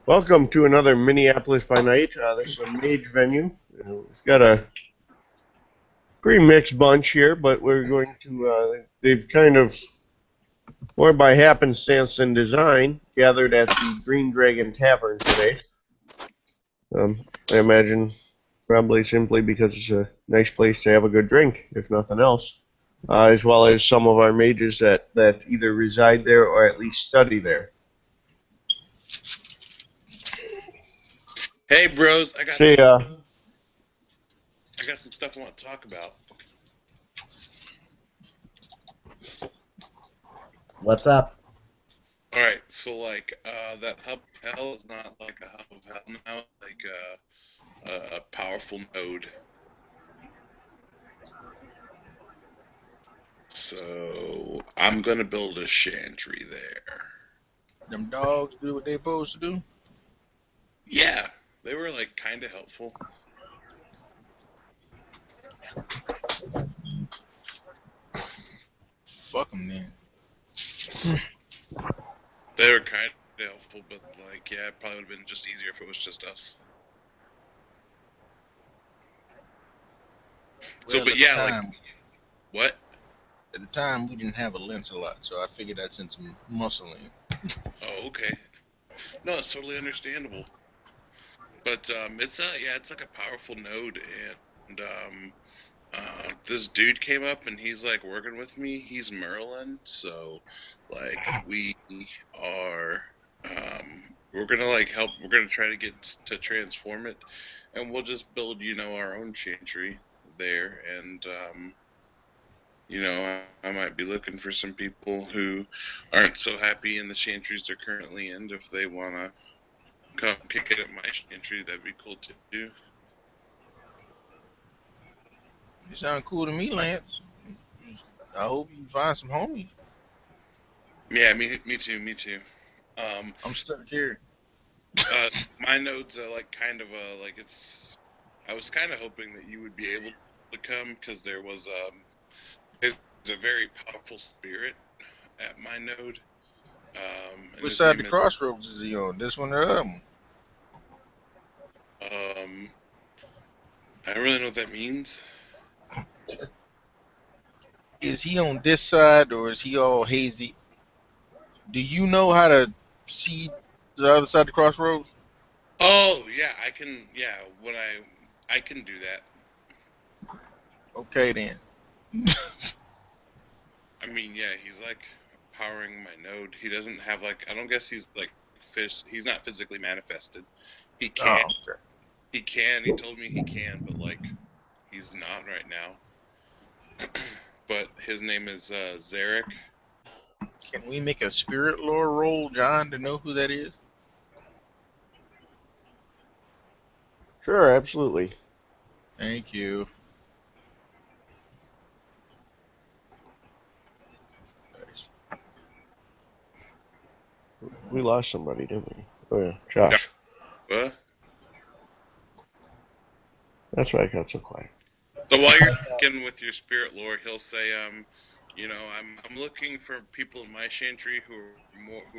Welcome to another Minneapolis by Night. This is a mage venue. It's got a pretty mixed bunch here, but we're going to, they've kind of, more by happenstance than design, gathered at the Green Dragon Tavern today. I imagine probably simply because it's a nice place to have a good drink, if nothing else, as well as some of our mages that either reside there or at least study there. Hey, bros, I Say, got some stuff I want to talk about. What's up? All right, so that hub of hell is not like a hub of hell now, like a powerful node. So I'm gonna build a chantry there. Them dogs do what they supposed to do. Yeah, they were like kind of helpful. Fuck them then. They were kind of helpful, but like, yeah, it probably would have been just easier if it was just us. Well, So, but yeah, like, what? At the time, we didn't have a Lancelot, so I figured I'd send some muscle in. Oh, okay. No, it's totally understandable. But it's like a powerful node, and this dude came up and he's like working with me. He's Merlin, so like are we're gonna like help. We're gonna try to get to transform it, and we'll just build our own chantry there. And I might be looking for some people who aren't so happy in the chantries they're currently in. If they wanna come kick it at my chantry, that'd be cool too. You sound cool to me, Lance. I hope you find some homies. Yeah, me too. I'm stuck here. My node's like kind of like it's. I was kind of hoping that you would be able to come because there's a very powerful spirit at my node. Which side of the crossroads is he on? This one or the other one? I don't really know what that means. Is he on this side or is he all hazy? Do you know how to see the other side of the crossroads? Oh yeah, I can. Yeah, I can do that. Okay then. I mean, yeah, he's like powering my node. He doesn't have like. I don't guess he's like fish. He's not physically manifested. He can. Oh, okay. He can. He told me he can, but like, he's not right now. But his name is Zarek. Can we make a spirit lore roll, John, to know who that is? sure, absolutely. Thank you. We lost somebody, didn't we? Oh yeah, Josh. What? That's why I got so quiet. So while you're thinking with your spirit lore, he'll say, I'm looking for people in my chantry who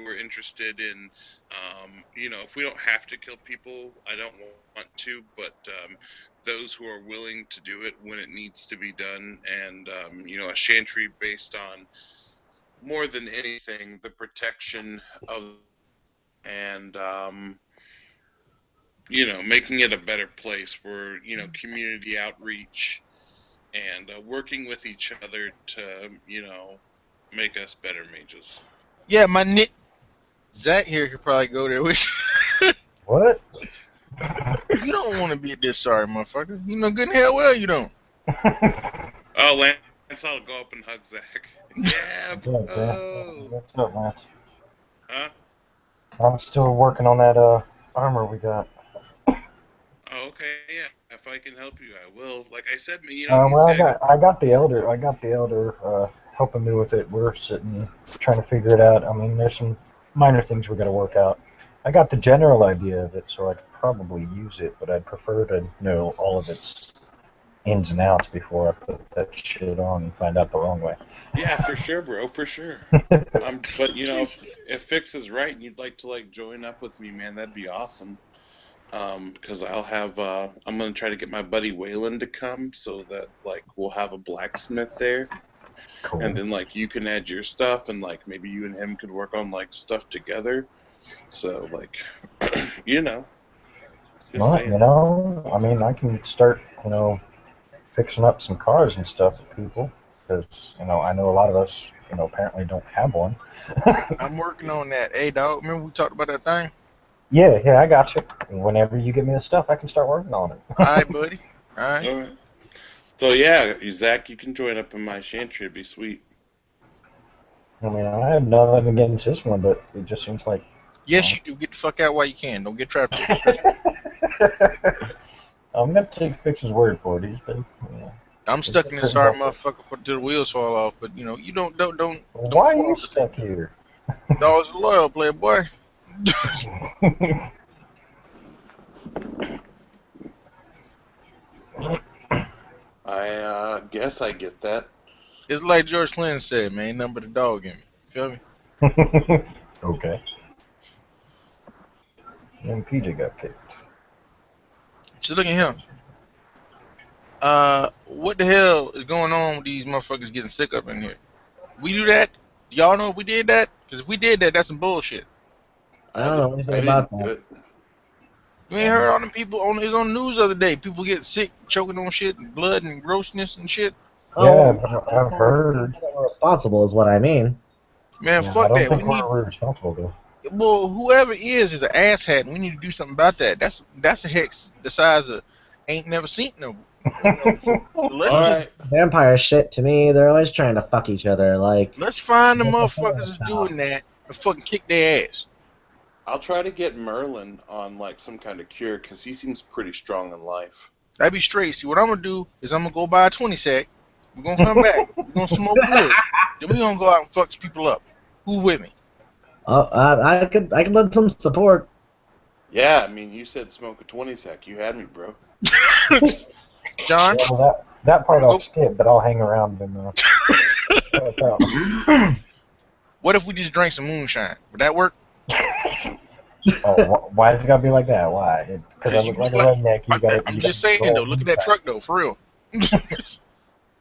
are interested in, if we don't have to kill people, I don't want to, but those who are willing to do it when it needs to be done, and a chantry based on more than anything the protection of and making it a better place where community outreach and working with each other to, make us better mages. Yeah, my Zach here could probably go there with you. What? You don't want to be this sorry, motherfucker. You know good and hell well you don't. Oh, Lance, I'll go up and hug Zach. Yeah, What's up, oh. What's up, Lance? Huh? I'm still working on that armor we got. Oh, okay, yeah. If I can help you, I will. Like I said, Well, I got the elder. Helping me with it. We're sitting trying to figure it out. I mean, there's some minor things we got to work out. I got the general idea of it, so I'd probably use it, but I'd prefer to know all of its ins and outs before I put that shit on and find out the wrong way. Yeah, for sure, bro, for sure. But you know, if Fix is right and you'd like to like join up with me, man, that'd be awesome. Because I'll have I'm gonna try to get my buddy Waylon to come so that like we'll have a blacksmith there, and Cool. then like you can add your stuff, and like maybe you and him could work on like stuff together. So like, you know, just Well, saying. I mean, I can start, fixing up some cars and stuff for people because, I know a lot of us, apparently don't have one. I'm working on that. Hey, dog, remember we talked about that thing? Yeah, I got you. Whenever you give me the stuff, I can start working on it. All right, buddy. All right. All right. So yeah, Zach, you can join up in my chantry. It'd be sweet. I mean, I have nothing against this one, but it just seems like. Yes, you do. Get the fuck out while you can. Don't get trapped. I'm gonna take Fix's word for it. He's been. I'm stuck in this sorry motherfucker till the wheels fall off. But you don't Why are fall you off the stuck thing. here? Dog's a loyal playboy. I guess I get that. It's like George Clinton said, man, ain't nothing but a dog in me. Feel me? Okay. And PJ got kicked. So look at him. What the hell is going on with these motherfuckers getting sick up in here? We do that? Y'all know if we did that? Because if we did that, that's some bullshit. I don't know anything I about didn't do that. it. You ain't heard all them people on it was on the news the other day. People get sick, choking on shit, and blood and grossness and shit. Yeah, Oh, I've heard. we're responsible is what I mean. Man, Yeah, I fuck don't that. think We need we're responsible though. well, whoever is an asshat, and we need to do something about that. That's a hex the size of ain't never seen no. So let's All just right. Vampire shit to me, they're always trying to fuck each other. Like, let's find the what the hell motherfuckers is that's that? doing that and fucking kick their ass. I'll try to get Merlin on like some kind of cure because he seems pretty strong in life. That'd be straight. See, what I'm gonna do is I'm gonna go buy a 20 sack. We're gonna come back. We're gonna smoke good. Then we gonna go out and fuck some people up. Who with me? Oh, I could lend some support. Yeah, I mean, you said smoke a 20 sack. You had me, bro. John, Yeah, well, that part I'm I'll gonna skip, but I'll hang around and help out. what if we just drank some moonshine? Would that work? Oh, why does it gotta be like that? Why? Because I You look like a look redneck. You gotta. I'm You just gotta saying though. roll Look at that truck though, for real.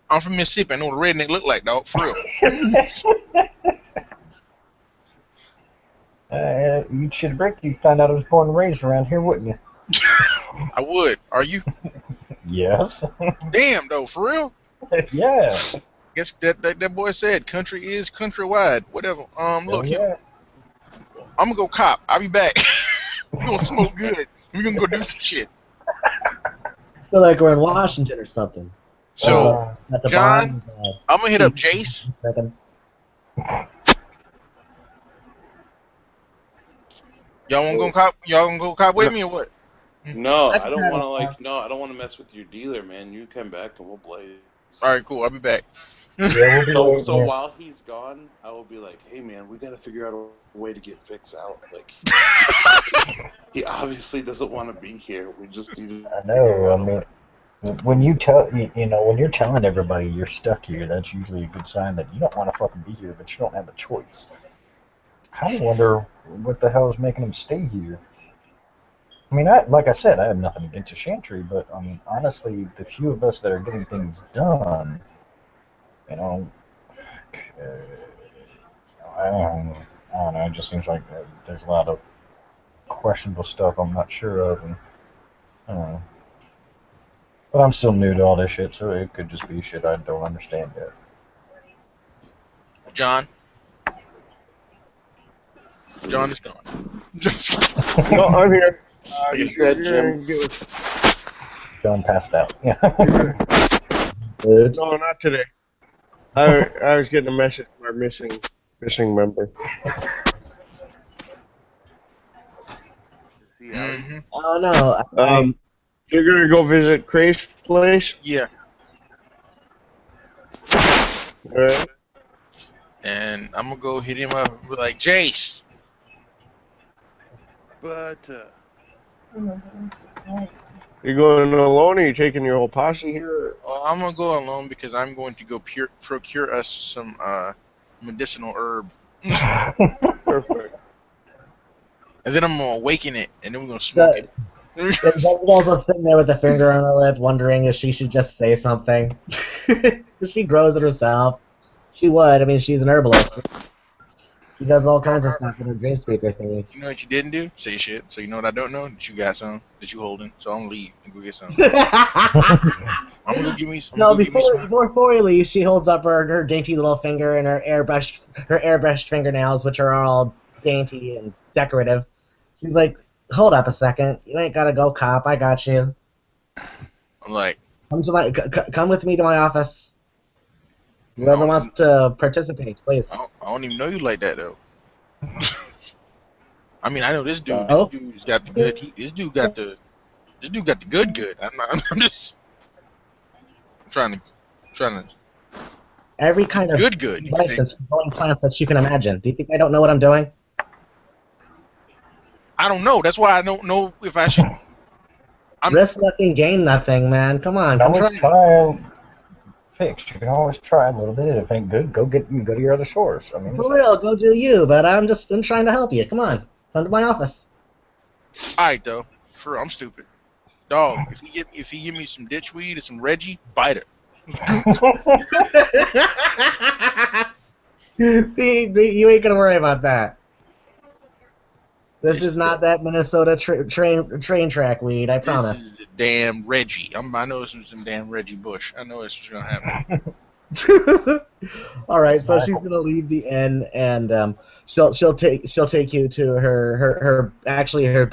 I'm from Mississippi. I know what a redneck look like, dog. For real. You'd shit brick. You'd find out I was born and raised around here, wouldn't you? I would. Are you? Yes. Damn though, for real. Yeah. Guess that boy said country is countrywide. Whatever. Look here. Yeah. I'm gonna go cop. I'll be back. We're gonna smoke good. We're gonna go do some shit. Feel like we're in Washington or something. So, At the John, bar, I'm gonna hit up Jace. second. Y'all wanna go cop? Y'all gonna go cop with me or what? No, I I can don't try want to- to like. No, I don't want to mess with your dealer, man. You come back and we'll blaze. All right, cool. I'll be back. Yeah, we'll be waiting So here. while he's gone, I will be like, "Hey, man, we got to figure out a way to get Fix out. Like, he obviously doesn't want to be here. We just need to I figure know. I out a mean, way." when you tell when you're telling everybody you're stuck here, that's usually a good sign that you don't want to fucking be here, but you don't have a choice. I kind of wonder what the hell is making them stay here. I mean, like I said, I have nothing against the Chantry, but I mean, honestly, the few of us that are getting things done, you know, I don't know. It just seems like there's a lot of questionable stuff I'm not sure of, and I don't know. But I'm still new to all this shit, so it could just be shit I don't understand yet. John. John is gone. Just kidding. No, I'm here. He's dead, Jim. John passed out. Yeah. Oops. No, not today. I was getting a message from our missing member. See how he- Mhm. Oh no. You're gonna go visit Cray's place, Yeah. all right? And I'm gonna go hit him up and be like, Jace. But You going alone, or you taking your whole posse here? I'm gonna go alone because I'm going to go procure us some medicinal herb, Perfect. and then I'm gonna awaken it, and then we're gonna smoke it. Jezebel's also sitting there with a finger on her lip, wondering if she should just say something. She grows it herself. She would. I mean, she's an herbalist. She does all kinds of stuff in her dream speaker thingies. You know what you didn't do? Say shit. So you know what I don't know? That you got some that you holding. So I'm gonna leave and go get some. I'm gonna go give me some. No, before he leaves, she holds up her dainty little finger and her airbrushed fingernails, which are all dainty and decorative. She's like, "Hold up a second. You ain't gotta go, cop. I got you. I'm like, Come with me to my office. Whoever wants to participate, please." I don't even know you like that though. I mean, I know this dude. Oh? This dude's got the good. This dude got the good. I'm just trying to Every kind of good. license for growing plants that you can imagine. Do you think I don't know what I'm doing? I don't know. That's why I don't know if I should. Risk nothing, gain nothing, man. Come on, You come can try. always try fixed. You can always try a little bit. If it ain't good, go to your other source. I mean, For real, go do you. But I'm trying to help you. Come on, come to my office. Alright though. I'm stupid. Dog, if he give me some ditchweed and some Reggie, bite it. You ain't gonna worry about that. This is not that Minnesota train track weed. I promise. This is a damn Reggie. I know this is some damn Reggie Bush. I know this is gonna happen. All right, so she's gonna leave the inn, and she'll take you to her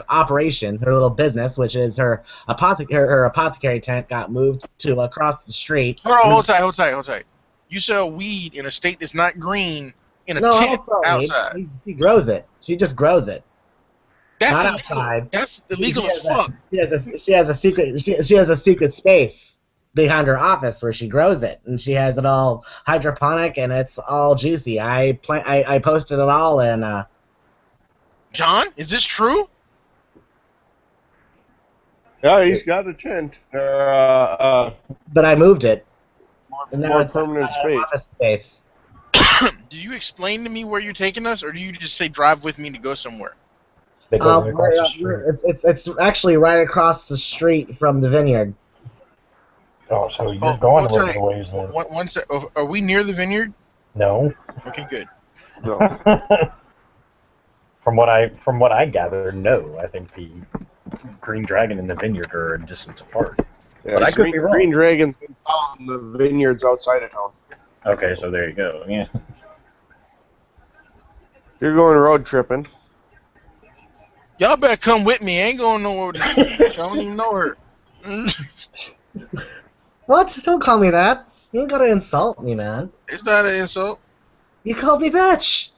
operation, her little business, which is her apothecary tent got moved to across the street. Hold tight. You sell weed in a state that's not green in a tent outside. She grows it. She just grows it. That's not illegal. outside. That's illegal as fuck. She has a secret space behind her office where she grows it, and she has it all hydroponic, and it's all juicy. I posted it all in. John, is this true? Yeah, he's got a tent. But I moved it. More permanent space. Office space. Do you explain to me where you're taking us, or do you just say drive with me to go somewhere? It's actually right across the street from the vineyard. Oh, so you're going a little ways then. One sec. Are we near the vineyard? No. Okay, good. No. From what I gather, no. I think the Green Dragon and the vineyard are a distance apart. Yeah, But I could be wrong. Green Dragon's in town, the vineyard's outside of town. Okay, so there you go. Yeah. You're going road tripping. Y'all better come with me. I ain't going nowhere with this bitch. I don't even know her. What? Don't call me that. You ain't gotta insult me, man. It's not an insult. You called me bitch.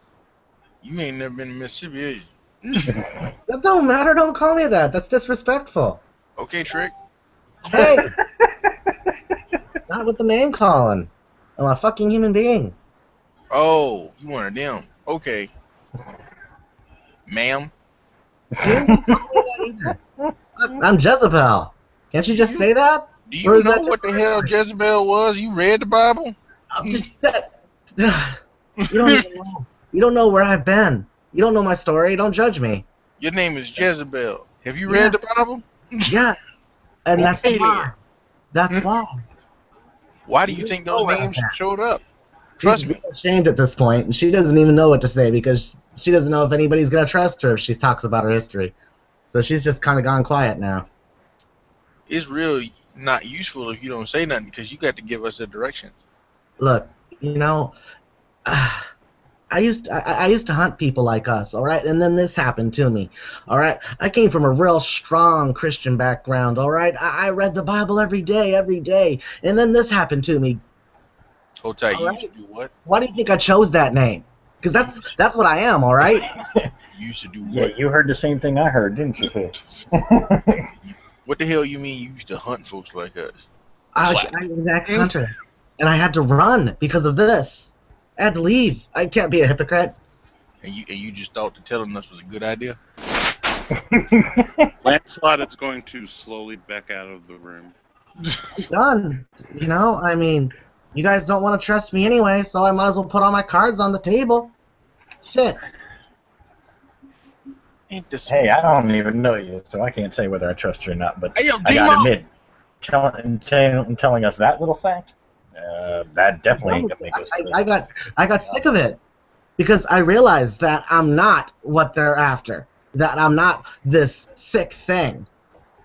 You ain't never been to Mississippi, is you? That don't matter. Don't call me that. That's disrespectful. Okay, Trick. Hey! Not with the name calling. I'm a fucking human being. Oh, you one of them. Okay. Ma'am. I'm Jezebel. Can't you just say that? Do you know what the hell Jezebel was? You read the Bible? You don't even know. You don't know where I've been. You don't know my story. Don't judge me. Your name is Jezebel. Have you read the Bible? Yes. And that's why. That's why. Why do you think those names showed up? Trust me. She's ashamed at this point, and she doesn't even know what to say because she doesn't know if anybody's going to trust her if she talks about her history. So she's just kind of gone quiet now. It's really not useful if you don't say nothing because you got to give us a direction. Look, I used to hunt people like us, all right? And then this happened to me, all right? I came from a real strong Christian background, all right? I read the Bible every day, and then this happened to me. Hold tight. You used to do what? Why do you think I chose that name? Because that's what I am, all right? You used to do what? Yeah, you heard the same thing I heard, didn't you? What the hell you mean you used to hunt folks like us? I was an ex-hunter, and I had to run because of this. I had to leave. I can't be a hypocrite. And you just thought that telling us was a good idea? Lancelot is going to slowly back out of the room. I'm done. You know, I mean, you guys don't want to trust me anyway, so I might as well put all my cards on the table. Shit. Ain't this Hey, I don't even know you, so I can't say whether I trust you or not. But Hey, yo, I gotta D-Mo! admit, telling us that little fact, that definitely ain't gonna make us good. I got sick of it because I realized that I'm not what they're after. That I'm not this sick thing,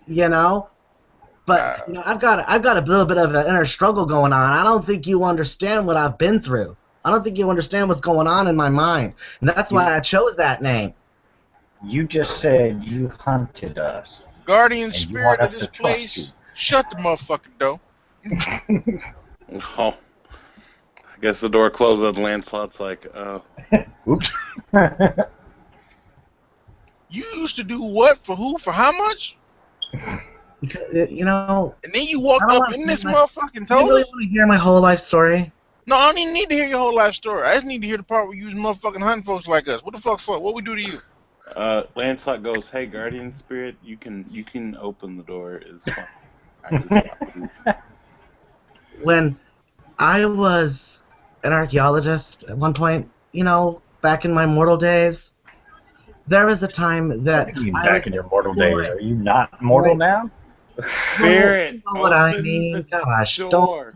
you know. But you know, I've got a little bit of an inner struggle going on. I don't think you understand what I've been through. I don't think you understand what's going on in my mind, and that's why I chose that name. You just said you hunted us. Guardian And you spirit want of us this to trust you. place, shut the motherfucking door. Oh, I guess the door closed and Lancelot's like, oh. Oops. You used to do what? For who? For how much? Because, you know, And then you I walked don't up wanna in hear this my- motherfucking you told really us? want to hear my whole life story? No, I don't even need to hear your whole life story. I just need to hear the part where you was motherfucking hunting folks like us. What the fuck for? What we do to you? Lancelot goes, hey, Guardian Spirit, you can open the door. It's fine. I just When I was an archaeologist at one point, you know, back in my mortal days, there was a time that What do you mean I back was in your mortal days? exploring. Are you not mortal Right. now? Spirit, You know what I open mean? the Gosh, door.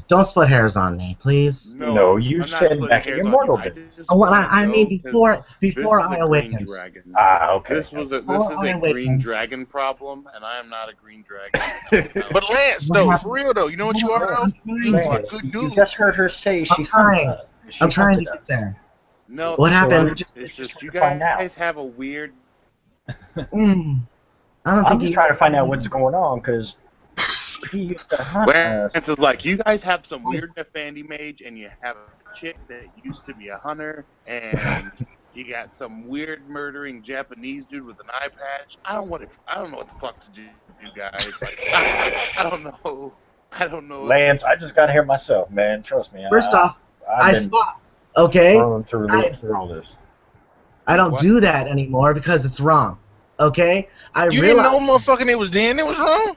don't split hairs on me, please. No, you I'm not said splitting back in hairs your on you. mortal I days. just Oh, well, want to I mean know because before this is I a green awakened. dragon. Ah, okay. This is a Before I green awakened. dragon problem, and I am not a green dragon. But Lance, What though, happened? for real though, you know what you are though? I'm You trying a Lance, to. good you dude. just heard her say she I'm trying. I'm trying to hunted get us. there. No, What it's happened? not. It's It's just just you trying to find guys out. have a weird. Mm, I don't I'm think just you. trying to find out what's going on because he used to hunt us. Lance is like, you guys have some weird Nefandi mage, and you have a chick that used to be a hunter, and you got some weird murdering Japanese dude with an eye patch. I don't know what the fuck to do, guys. Like, I don't know. I don't know. Lance, I just got here myself, man. Trust me. First off, I've I been stopped. Okay, thrown through all this. I don't What? do that anymore because it's wrong. Okay, I You didn't know realized. motherfucking it was then it was wrong?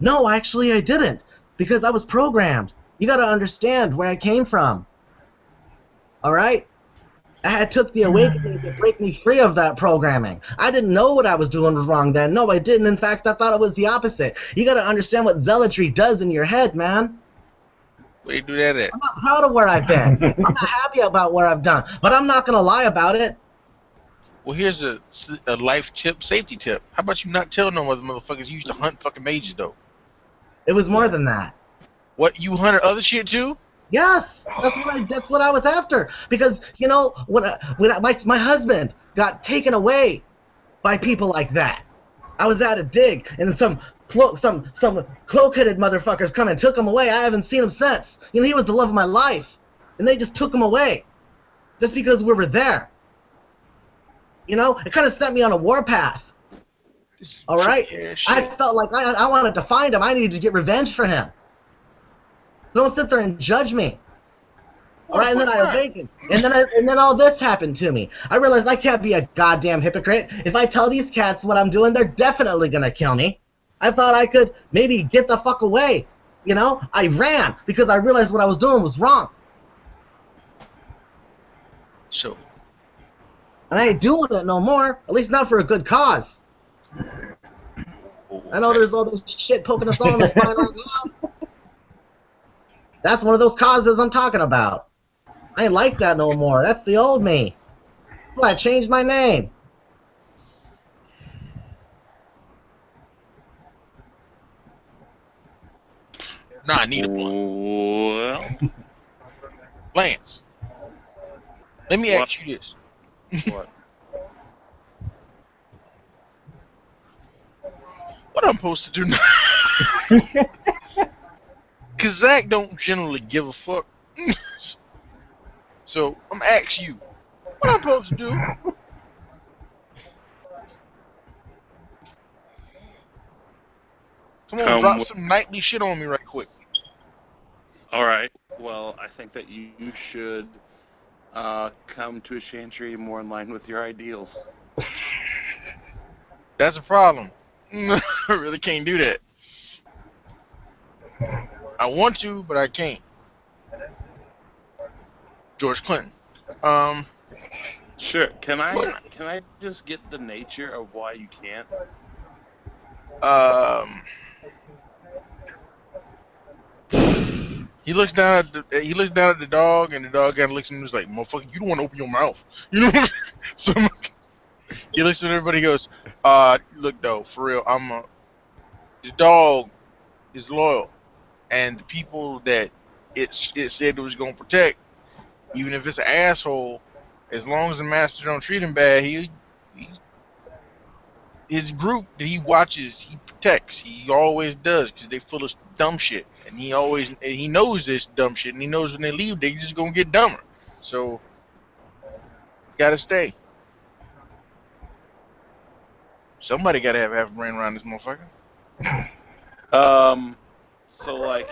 No, actually, I didn't because I was programmed. You got to understand where I came from. All right. I had took the awakening to break me free of that programming. I didn't know what I was doing was wrong then. No, I didn't. In fact, I thought it was the opposite. You got to understand what zealotry does in your head, man. Where you do that at? I'm not proud of where I've been. I'm not happy about what I've done, but I'm not going to lie about it. Well, here's a life tip, safety tip. How about you not tell no other motherfuckers you used to hunt fucking mages though? It was more than that. What, you hunted other shit too? Yes, that's what I was after. Because you know my husband got taken away by people like that. I was at a dig, and some cloak-headed motherfuckers come and took him away. I haven't seen him since. You know, he was the love of my life, and they just took him away, just because we were there. You know, it kind of set me on a warpath. All right, I felt like I wanted to find him. I needed to get revenge for him. So don't sit there and judge me. All right, and then I awakened, and then all this happened to me. I realized I can't be a goddamn hypocrite. If I tell these cats what I'm doing, they're definitely gonna kill me. I thought I could maybe get the fuck away. You know, I ran because I realized what I was doing was wrong. So, And I ain't doing it no more. At least not for a good cause. I know there's all this shit poking us all in the spine right now. That's one of those causes I'm talking about. I ain't like that no more. That's the old me. That's why I changed my name. nah, I need a blunt. Well, Lance, let me ask you this. what? What I'm supposed to do now? Cause Zach don't generally give a fuck. So I'm asking you, what I'm supposed to do? Come on, drop some nightly shit on me right quick. All right. Well, I think that you should come to a chantry more in line with your ideals. That's a problem. I really can't do that. I want to, but I can't. George Clinton. Sure. Can What? I just get the nature of why you can't? He looks down at the dog, and the dog kind of looks at him and is like, "Motherfucker, you don't want to open your mouth." You know. So he looks at everybody. And goes, look though, for real, the dog is loyal, and the people that it said it was gonna protect, even if it's an asshole, as long as the master don't treat him bad, he his group that he watches, he protects. He always does, because they full of dumb shit, and he knows this dumb shit, and he knows when they leave, they just gonna get dumber. So gotta stay. Somebody gotta have half a brain around this motherfucker. So like,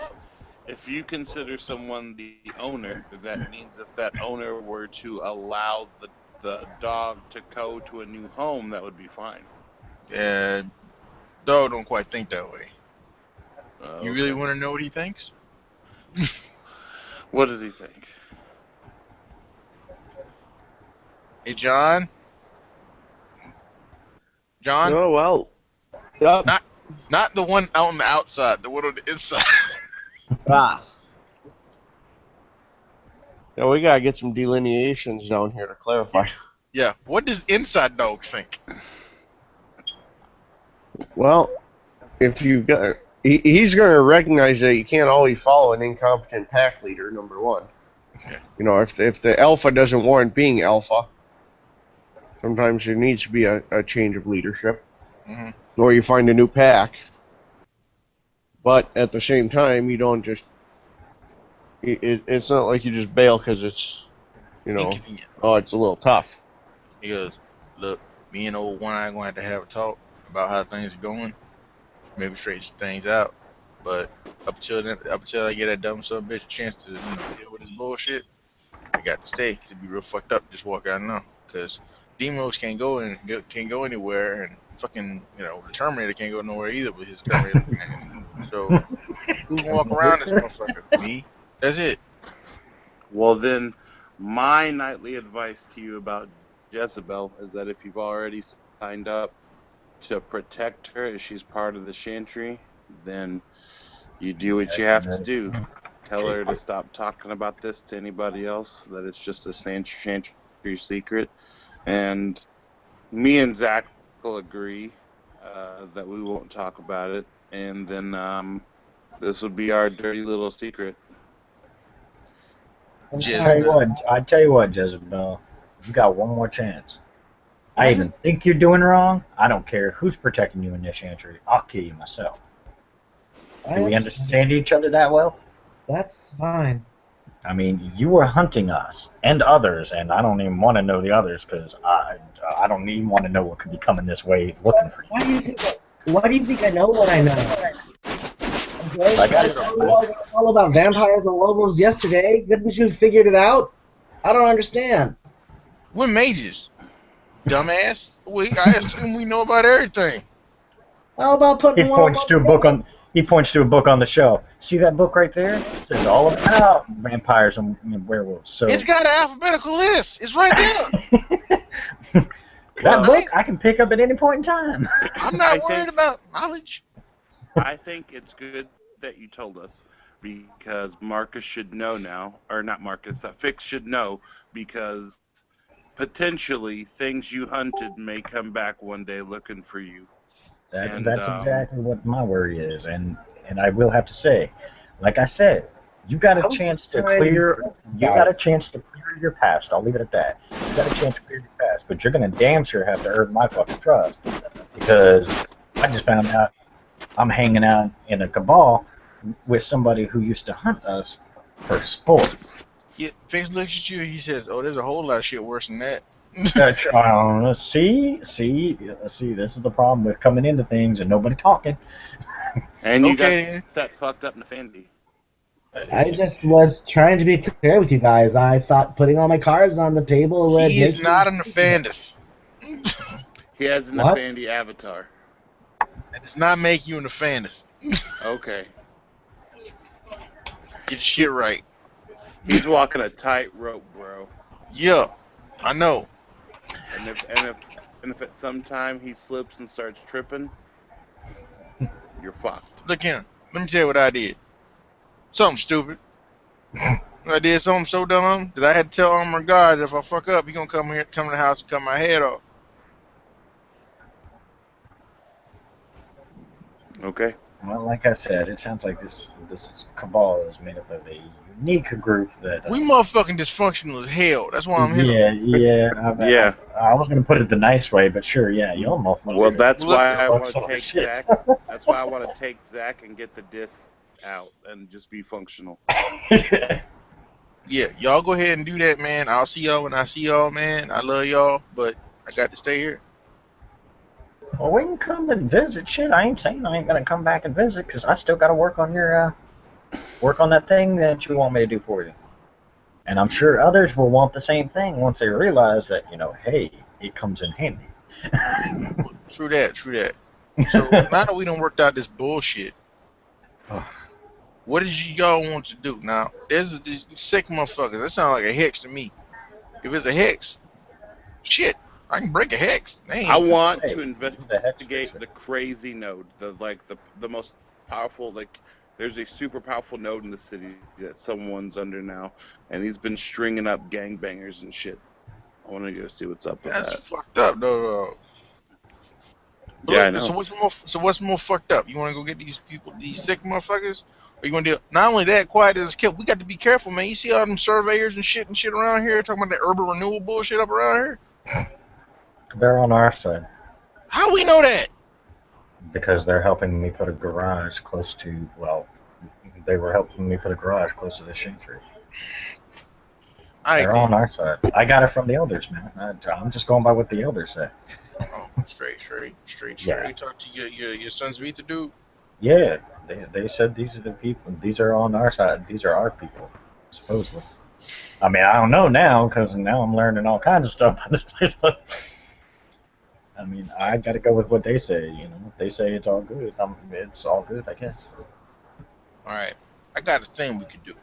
if you consider someone the owner, that means if that owner were to allow the dog to go to a new home, that would be fine. Dog don't quite think that way. You Okay. really want to know what he thinks? What does he think? Hey, John. John, Oh well. Yep. not the one out on the outside, the one on the inside. Ah. Yeah, we gotta get some delineations down here to clarify. Yeah. What does inside dog think? Well, if you've got, he's going to recognize that you can't always follow an incompetent pack leader. Number one, Okay. you know, if the alpha doesn't warrant being alpha, sometimes there needs to be a change of leadership, or you find a new pack. But at the same time, you don't just. It's not like you just bail because it's, you know, Inconvenient. oh, it's a little tough. He goes, look, me and old one eye going to have a talk about how things are going. Maybe straighten some things out. But up until I get that dumb son of a bitch a chance to deal with his bullshit, I got to stay. It'd be real fucked up. Just walk out now, because Demos can't go anywhere, and fucking the Terminator can't go nowhere either with his Terminator. So who can walk around this motherfucker? Me. That's it. Well, then, my nightly advice to you about Jezebel is that if you've already signed up to protect her as she's part of the Chantry, then you do what you have to do. Tell her to stop talking about this to anybody else, that it's just a Chantry secret. And me and Zach will agree that we won't talk about it. And then this would be our dirty little secret. I tell you what, Jezebel, you got one more chance. I even think you're doing wrong. I don't care who's protecting you in this entry. I'll kill you myself. Do we understand each other that well? That's fine. I mean, you were hunting us and others, and I don't even want to know the others because I don't even want to know what could be coming this way looking for you. Why do you think I know what I know? Okay, Like I told you all about vampires and lobos yesterday. Couldn't you figured it out? I don't understand. We're mages, dumbass. I assume we know about everything. How about putting He one points to a book on. He points to a book on the shelf. See that book right there? It says all about vampires and werewolves. So It's got an alphabetical list. It's right there. that book I can pick up at any point in time. I'm not worried about knowledge. I think it's good that you told us, because Marcus should know now, or not Marcus, Fix should know, because potentially things you hunted may come back one day looking for you. That's exactly what my worry is, and I will have to say, like I said, you got a chance to clear. You got a chance to clear your past. I'll leave it at that. You got a chance to clear your past, but you're gonna damn sure have to earn my fucking trust, because I just found out I'm hanging out in a cabal with somebody who used to hunt us for sport. Yeah, Fix looks at you. He says, "Oh, there's a whole lot of shit worse than that." See, this is the problem with coming into things and nobody talking. And you got that fucked up Nefandi. I just was trying to be clear with you guys. I thought putting all my cards on the table would. He is not an Nefandis. He has an What? Afandi avatar. That does not make you an offender. Okay. Get your shit right. He's walking a tightrope, bro. Yeah, I know. And if at some time he slips and starts tripping, you're fucked. Look here. Let me tell you what I did. Something stupid. I did something so dumb that I had to tell Armor God if I fuck up, he gonna come here, come to the house and cut my head off. Okay. Well, like I said, it sounds like this cabal is made up of a unique group that. We motherfucking dysfunctional as hell. That's why I'm here. Yeah. I was gonna put it the nice way, but sure, yeah, y'all motherfuckers. Well, that's Look, why I fuck want some to take shit. Zach. That's why I want to take Zach and get the disc out and just be functional. Yeah, y'all go ahead and do that, man. I'll see y'all when I see y'all, man. I love y'all, but I got to stay here. Well, we can come and visit. Shit, I ain't saying I ain't gonna come back and visit because I still gotta work on your work on that thing that you want me to do for you. And I'm sure others will want the same thing once they realize that, hey, it comes in handy. True that, true that. So now that we done worked out this bullshit, what did y'all want to do? Now, there's these sick motherfuckers. That sound like a hex to me. If it's a hex, shit, I can break a hex. I want Hey, to the investigate hex- the crazy node, the most powerful. There's a super powerful node in the city that someone's under now, and he's been stringing up gangbangers and shit. I want to go see what's up with That's that. fucked up, though. But Yeah, look, I know. So what's more fucked up? You want to go get these people, these sick motherfuckers, or you want to do? Not only that, quiet as kept. We got to be careful, man. You see all them surveyors and shit around here talking about the urban renewal bullshit up around here. They're on our side How we know that? because they're helping me put a garage close to. Well, they were helping me put a garage close to the shade tree. They're on our side. I got it from the elders, man. I'm just going by what the elders say. Oh, straight. Yeah. You talk to your son's Vita dude. Yeah, they said these are the people. These are on our side. These are our people, supposedly. I mean, I don't know now because now I'm learning all kinds of stuff about this place. But I mean, I got to go with what they say. If they say it's all good, it's all good, I guess. All right, I got a thing we could do.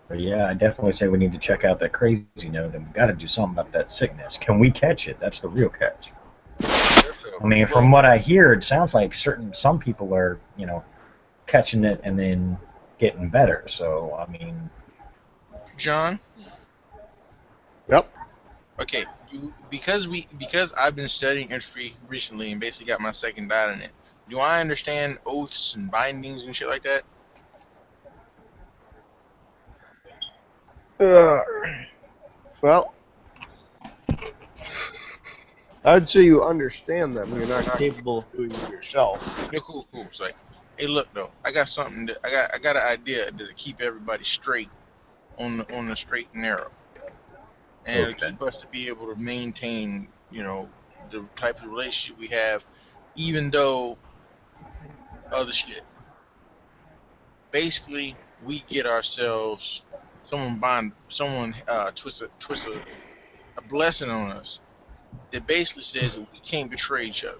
But yeah, I definitely say we need to check out that crazy note, and we got to do something about that sickness. Can we catch it? That's the real catch. I mean, from what I hear, it sounds like some people are, catching it and then getting better. So, I mean, John. Yep. Okay, because I've been studying entropy recently and basically got my second dot in it. Do I understand oaths and bindings and shit like that? Well, I'd say you understand them. You're not capable of doing them yourself. Yeah, cool. It's like, hey, look though, I got something that I got an idea to keep everybody straight on the straight and narrow, and Okay. keep us to be able to maintain, the type of relationship we have, even though other shit. Basically, we get ourselves someone twist a blessing on us that basically says that we can't betray each other,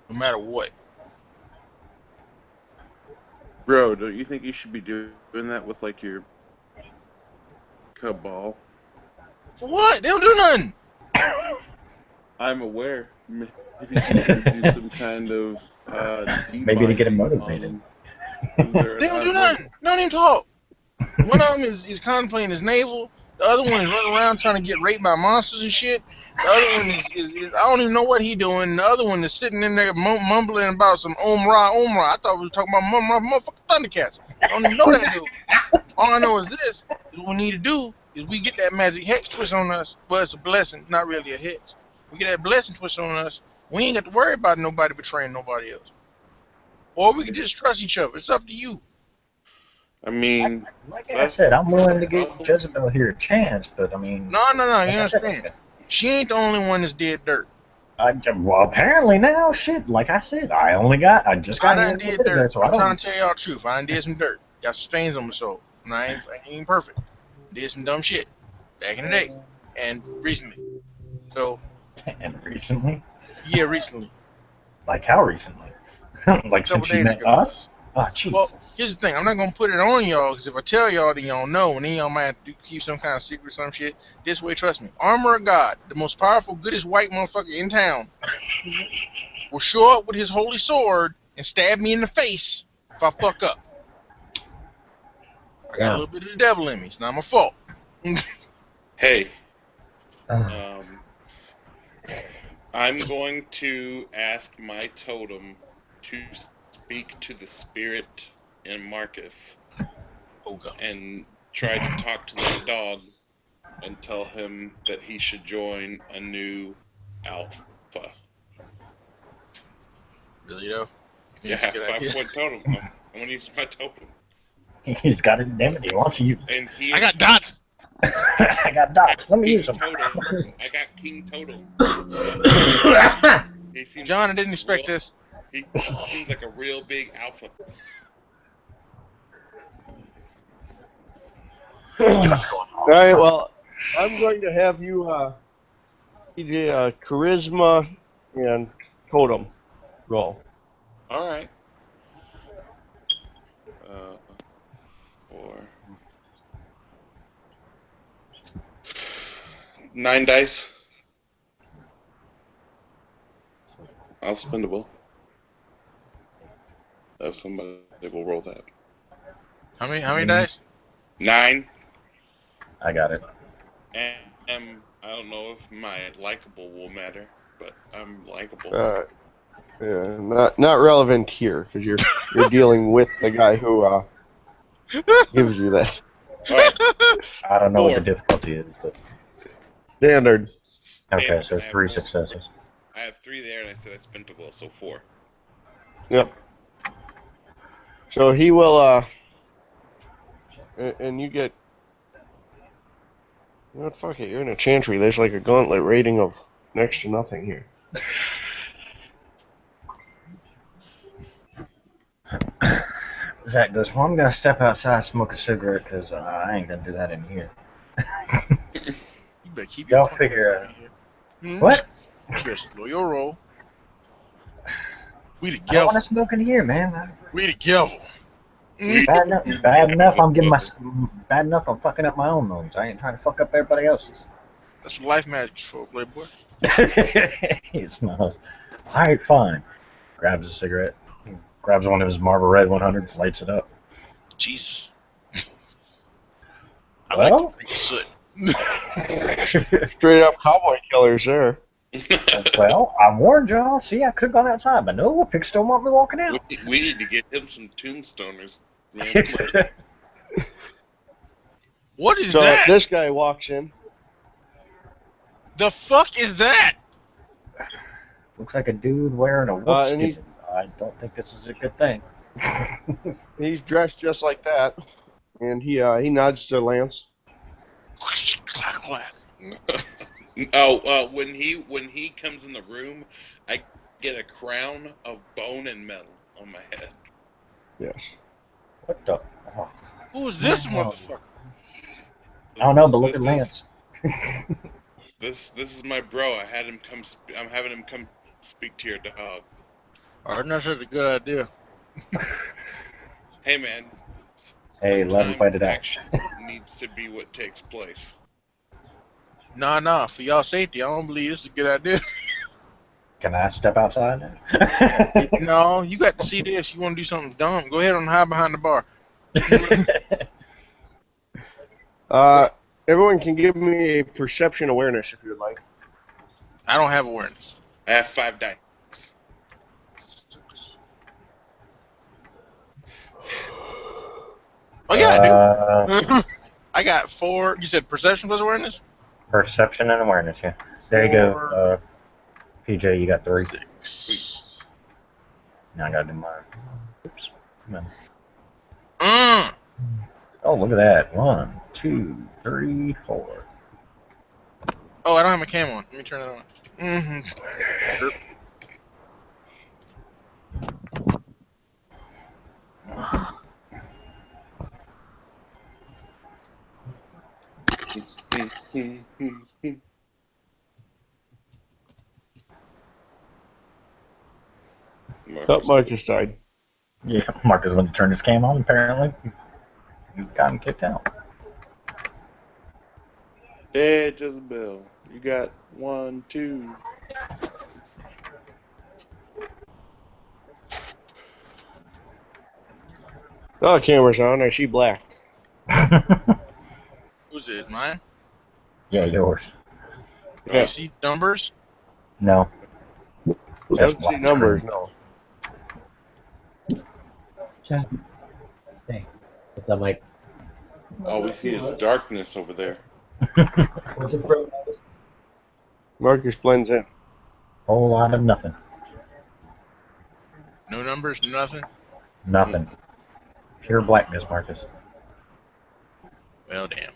no matter what. Bro, don't you think you should be doing that with your cabal? For what? They don't do nothing. I'm aware. Maybe you can do some kind of maybe to get them debinding motivated. on their They don't do nothing. Don't even talk. One of them is contemplating his navel. The other one is running around trying to get raped by monsters and shit. The other one is I don't even know what he doing. The other one is sitting in there mumbling about some Omra. I thought we was talking about motherfucking Thundercats. I don't even know that dude. All I know is this: is what we need to do is we get that magic hex twist on us. Well, it's a blessing, not really a hex. We get that blessing twist on us. We ain't got to worry about nobody betraying nobody else. Or we can just trust each other. It's up to you. I mean, Like I said, I'm willing to give Jezebel here a chance, but I mean, No. You like understand? She ain't the only one that's dead dirt. Well, apparently now, shit. Like I said, I just got I here done a little did bit ago, dirt. so I I'm don't. trying to tell y'all the truth. I done did some dirt. Got some stains on my soul. And I ain't perfect. Did some dumb shit back in the day and recently. So And recently, Yeah, recently. Like how recently? Like Couple since you days met ago. us? Oh, Well, Jesus. here's the thing. I'm not gonna put it on y'all because if I tell y'all, then y'all know, and then y'all might have to keep some kind of secret or some shit. This way, trust me. Armor of God, the most powerful, goodest white motherfucker in town, will show up with his holy sword and stab me in the face if I fuck up. I got a Yeah. little bit of the devil in me. It's not my fault. Hey, Uh, I'm going to ask my totem to speak to the spirit in Marcus Oh god. and try to talk to that dog and tell him that he should join a new alpha. Really though? You think it's a Yeah, good idea? 5-point totem. I'm gonna use my totem. he's got it. Damn it. He wants to use it. And he I is got dots. I got dots. Let me use King them. Totem. I got King Totem. He seems John, I didn't expect real. this. He seems like a real big alpha. All right. Well, I'm going to have you charisma and totem roll. All right. 4, 9 dice. I'll spendable. If somebody will roll that. How many dice? 9. I got it. And I don't know if my likable will matter, but I'm likable. Yeah, not relevant here because you're dealing with the guy who gives you that All right. I don't know what the 4. difficulty is, but standard. okay, And so I have 3 4. successes. I have 3 there, and I said I spendable, so 4. Yep. So he will and you get. You know what? Fuck it. You're in a chantry. There's like a gauntlet rating of next to nothing here. Zach goes, well, I'm going to step outside and smoke a cigarette because I ain't going to do that in here. You better keep your Y'all punk figure ass out of here. What? You better slow your roll. We I don't together. want to smoke in here, man. We together. Bad enough. Bad enough. I'm getting my. Bad enough. I'm fucking up my own nose. I ain't trying to fuck up everybody else's. That's what life magic's for, playboy. He smells. All right, fine. Grabs a cigarette. Grabs one of his Marlboro Red 100s. Lights it up. Jesus. I like to Well, drink soot. Straight up cowboy killers there. well, I warned y'all. See, I could have gone outside, but no, pigs still want me walking out. We need to get him some tombstoners, man. What is So that? this guy walks in. The fuck is that? Looks like a dude wearing a wolf And skin. I don't think this is a good thing. He's dressed just like that, and he nods to Lance. Clack, clack. When he comes in the room, I get a crown of bone and metal on my head. Yes. What the? Oh. Who is this No. motherfucker? I don't know, but look This at Lance. This is my bro. I'm having him come speak to your dog. Oh, that's such a good idea. Hey, man. Hey, let him Sometimes fight it out. action needs to be what takes place. Nah. For y'all safety, I don't believe this is a good idea. Can I step outside now? No, you got to see this. You want to do something dumb? Go ahead and hide behind the bar. Everyone can give me a perception awareness if you would like. I don't have awareness. I have 5 dice. Oh yeah, I do. I got 4. You said perception plus awareness? Perception and awareness, yeah. There you go. PJ, you got 3. 6. Now I gotta do mine. Oops. Come on. Oh, look at that. 1, 2, 3, 4. Oh, I don't have my cam on. Let me turn it on. Mm-hmm. Up Marcus died. Yeah, Marcus went to turn his cam on. Apparently, he got him kicked out. Hey, Jezebel. You got 1, 2. Oh, the camera's on. I see black. Who's it? Mine? Yeah, yours. Do Yeah. you see numbers? No. I Just don't see black numbers, screen. no. Hey, what's up, Mike? All we see is darkness over there. What's up, bro? Marcus blends in. Whole lot of nothing. No numbers, nothing. Nothing. Pure blackness, Marcus. Well, damn.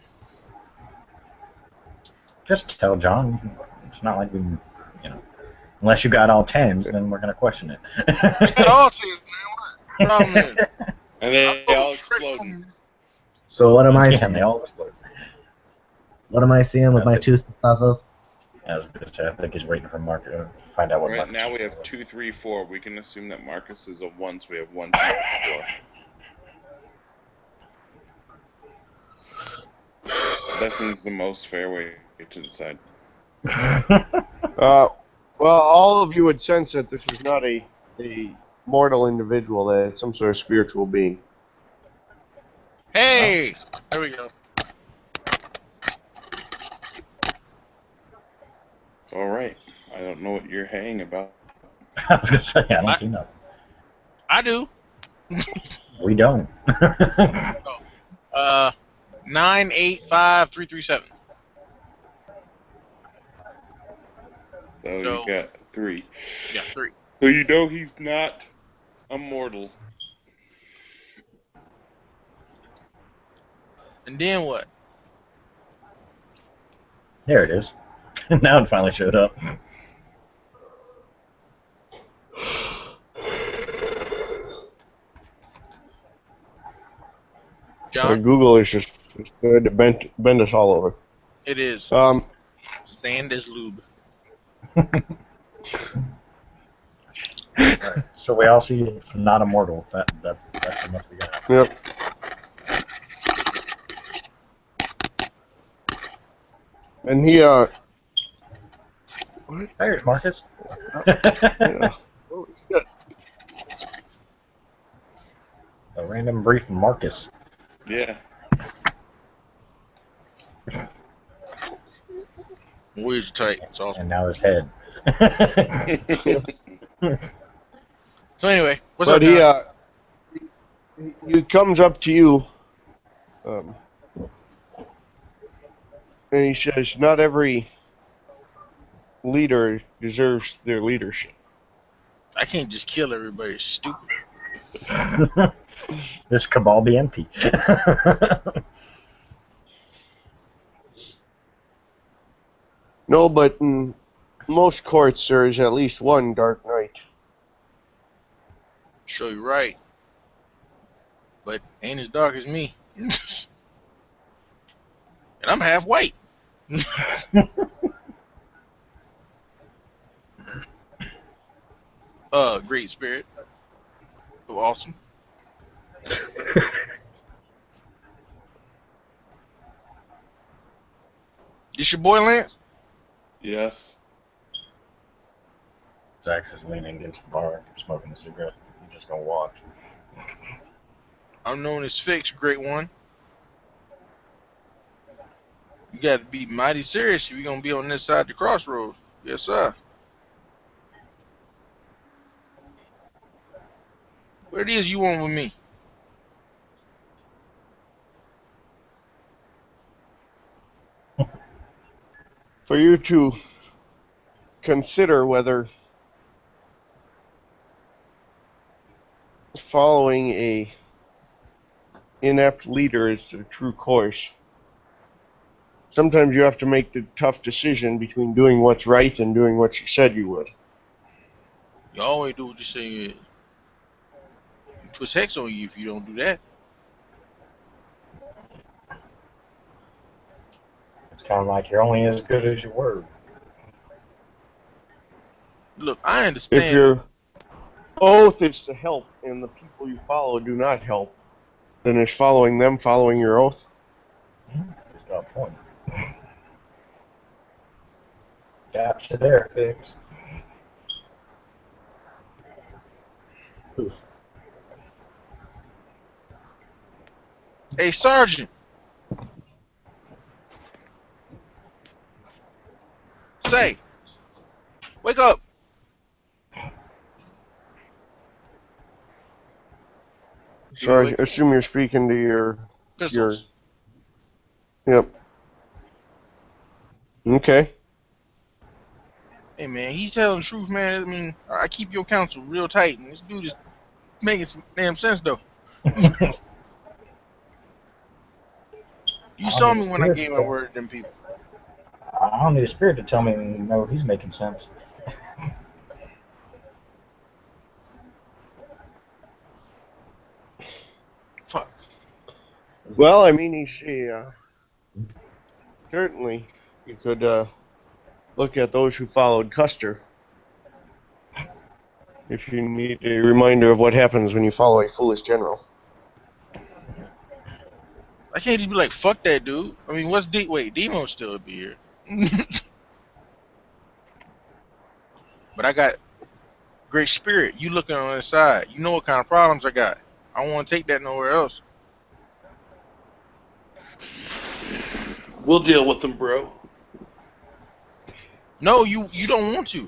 Just tell John. It's not like we, unless you got all tens, then we're gonna question it. At all teams, man. What problem is? And they all exploding. So what am I Yeah, seeing? and they all explode. What am I seeing with my two puzzles? I was gonna say, I think he's waiting for Marcus to find out what Right Marcus now we is. have 2, 3, 4. We can assume that Marcus is a 1, so we have 1, 2, 4. That seems the most fair way to decide. Well, all of you would sense that this is not a mortal individual, that it's some sort of spiritual being. Hey! There we go. All right. I don't know what you're haying about. I was gonna say, I don't see nothing. I do. We don't. 985-337. So you got 3. Yeah, 3. So you know he's not immortal. And then what? There it is. Now it finally showed up. John? Google is just going to bend us all over. It is. Sand is lube. Right. So we all see it's not immortal. That's the most we got. Yep. And he, There's Marcus. yeah. A random brief from Marcus. Yeah. Warriors tight. It's awesome. And now his head. So anyway, what's But up, John? he comes up to you, and he says, "Not every leader deserves their leadership." I can't just kill everybody. It's stupid. This cabal be empty. No, but in most courts there is at least one Dark Knight. Show you right. But ain't as dark as me. And I'm half white. Great spirit. So awesome. This your boy Lance? Yes. Zach's just leaning against the bar, smoking a cigarette. He's just gonna watch. I'm known as Fix, great one. You got to be mighty serious if you're gonna be on this side of the crossroads. Yes, sir. What it is you want with me? For you to consider whether following a inept leader is the true course. Sometimes you have to make the tough decision between doing what's right and doing what you said you would. You always do what you say. You twist hex on you if you don't do that. It's kind of like you're only as good as your word. Look, I If understand. you're oath is to help, and the people you follow do not help, then is following them following your oath? He's got a point. Gotcha there, Fix. Oof. Hey, Sergeant. Say, wake up. So I assume you're speaking to your Pistols. Yep. Okay. Hey, man, he's telling the truth, man. I mean, I keep your counsel real tight, and this dude is making some damn sense, though. You saw me when I gave my word to them people. I don't need a spirit to tell me no, he's making sense. Fuck. Well, I mean, certainly you could look at those who followed Custer. If you need a reminder of what happens when you follow a foolish general. I can't just be like, fuck that dude. I mean, what's wait, Demo's still be here. But I got great spirit. You looking on the side. You know what kind of problems I got. I don't want to take that nowhere else. We'll deal with them, bro. No, you don't want to.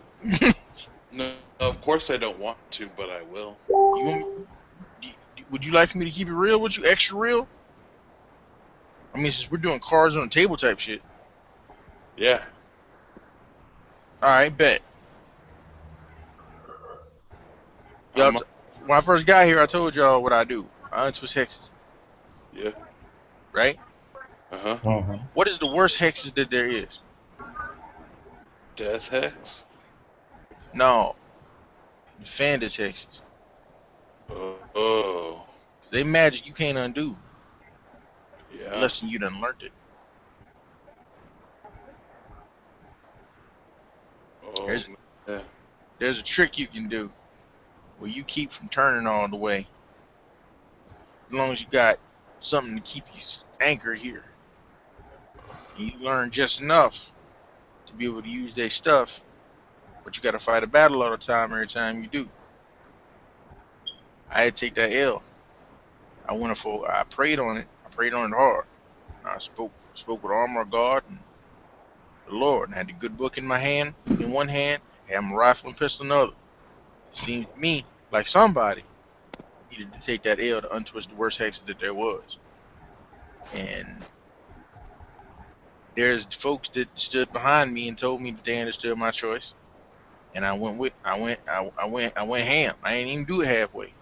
No, of course I don't want to, but I will. Would you like for me to keep it real with you? Extra real? I mean, since we're doing cards on the table type shit. Yeah. Alright, bet. When I first got here, I told y'all what I do. I untwist hexes. Yeah. Right? Uh-huh. Mm-hmm. What is the worst hexes that there is? Death Hex? No. Defenders hexes. Oh. They magic you can't undo. Yeah. Unless you done learned it. Oh, man. There's a trick you can do where you keep from turning all the way. As long as you got something to keep you anchored here. And you learn just enough to be able to use their stuff, but you gotta fight a battle all the time every time you do. I had to take that L. I prayed on it. I prayed on it hard. I spoke with armor of God and the Lord, and had the good book in one hand, had my rifle and pistol in the other. It seems to me like somebody needed to take that L to untwist the worst hexes that there was. And there's folks that stood behind me and told me that they understood my choice. And I went ham. I ain't even do it halfway.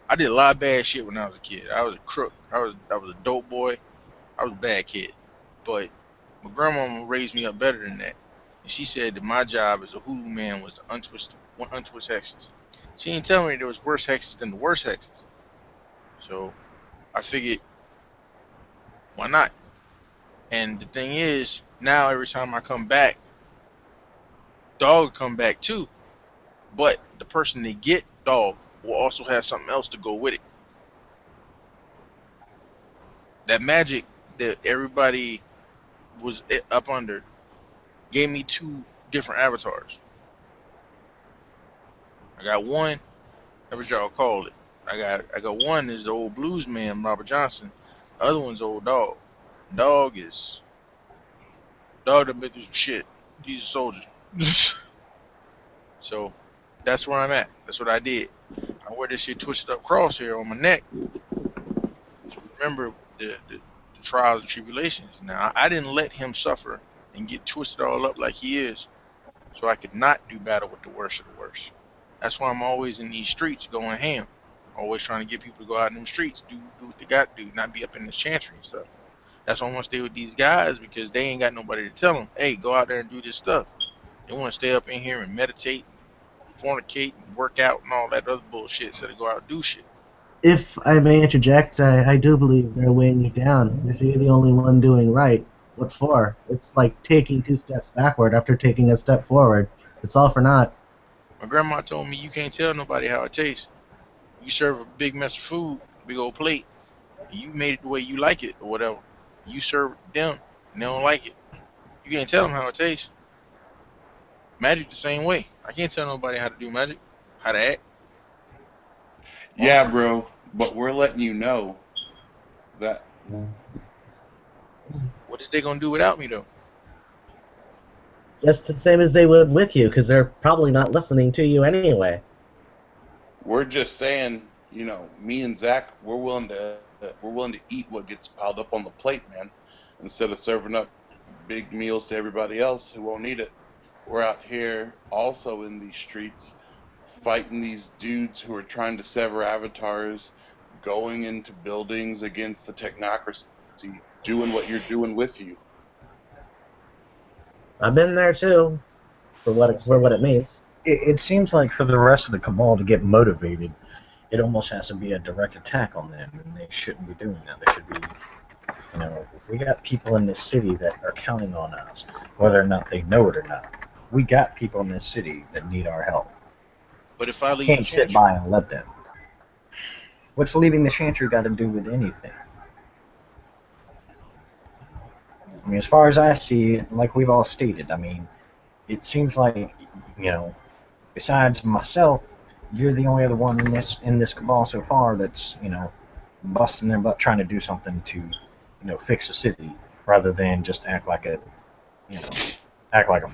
I did a lot of bad shit when I was a kid. I was a crook. I was a dope boy. I was a bad kid. But my grandmama raised me up better than that. And she said that my job as a hoodoo man was to untwist hexes. She didn't tell me there was worse hexes than the worst hexes. So I figured, why not? And the thing is, now every time I come back, dog come back too. But the person they get dog will also have something else to go with it. That magic that everybody was up under gave me 2 different avatars. I got one, that's what y'all call it. I got one is the old blues man, Robert Johnson. The other one's old dog. Dog that been through some shit. He's a soldier. So that's where I'm at. That's what I did. I wear this shit twisted up crosshair on my neck to remember the trials and tribulations. Now I didn't let him suffer and get twisted all up like he is, so I could not do battle with the worst of the worst. That's why I'm always in these streets going ham. Always trying to get people to go out in the streets, do what they got to do, not be up in this chantry and stuff. That's why I want to stay with these guys, because they ain't got nobody to tell them, hey, go out there and do this stuff. They want to stay up in here and meditate, and fornicate, and work out and all that other bullshit instead of go out and do shit. If I may interject, I do believe they're weighing you down. If you're the only one doing right, what for? It's like taking 2 steps backward after taking a step forward. It's all for naught. My grandma told me you can't tell nobody how it tastes. You serve a big mess of food, big old plate, and you made it the way you like it or whatever. You serve it to them, and they don't like it. You can't tell them how it tastes. Magic the same way. I can't tell nobody how to do magic, how to act. Yeah, bro, but we're letting you know that What is they gonna do without me though? Just the same as they would with you, because they're probably not listening to you anyway. we're just saying, me and Zach, we're willing to eat what gets piled up on the plate, man, instead of serving up big meals to everybody else who won't eat it. We're out here also in these streets fighting these dudes who are trying to sever avatars, going into buildings against the technocracy, doing what you're doing with you. I've been there too, for what it means. It seems like for the rest of the cabal to get motivated, it almost has to be a direct attack on them, and they shouldn't be doing that. They should be, we got people in this city that are counting on us, whether or not they know it or not. We got people in this city that need our help. But if I We leave the can't sit chantry, by and let them. What's leaving the chantry got to do with anything? I mean, as far as I see it, like we've all stated, I mean, it seems like, besides myself, you're the only other one in this cabal so far that's, busting their butt trying to do something to, fix the city, rather than just act like a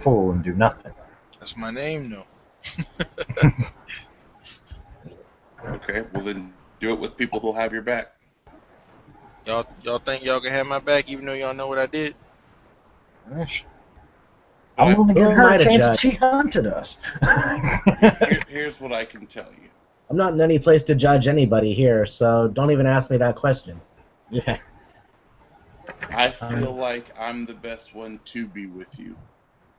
fool and do nothing. that's my name though. Okay, well then do it with people who'll have your back. Y'all think y'all can have my back even though y'all know what I did? I'm going to Who give am her I a to chance if judge? she hunted us. Here's what I can tell you. I'm not in any place to judge anybody here, so don't even ask me that question. Yeah. I feel like I'm the best one to be with you.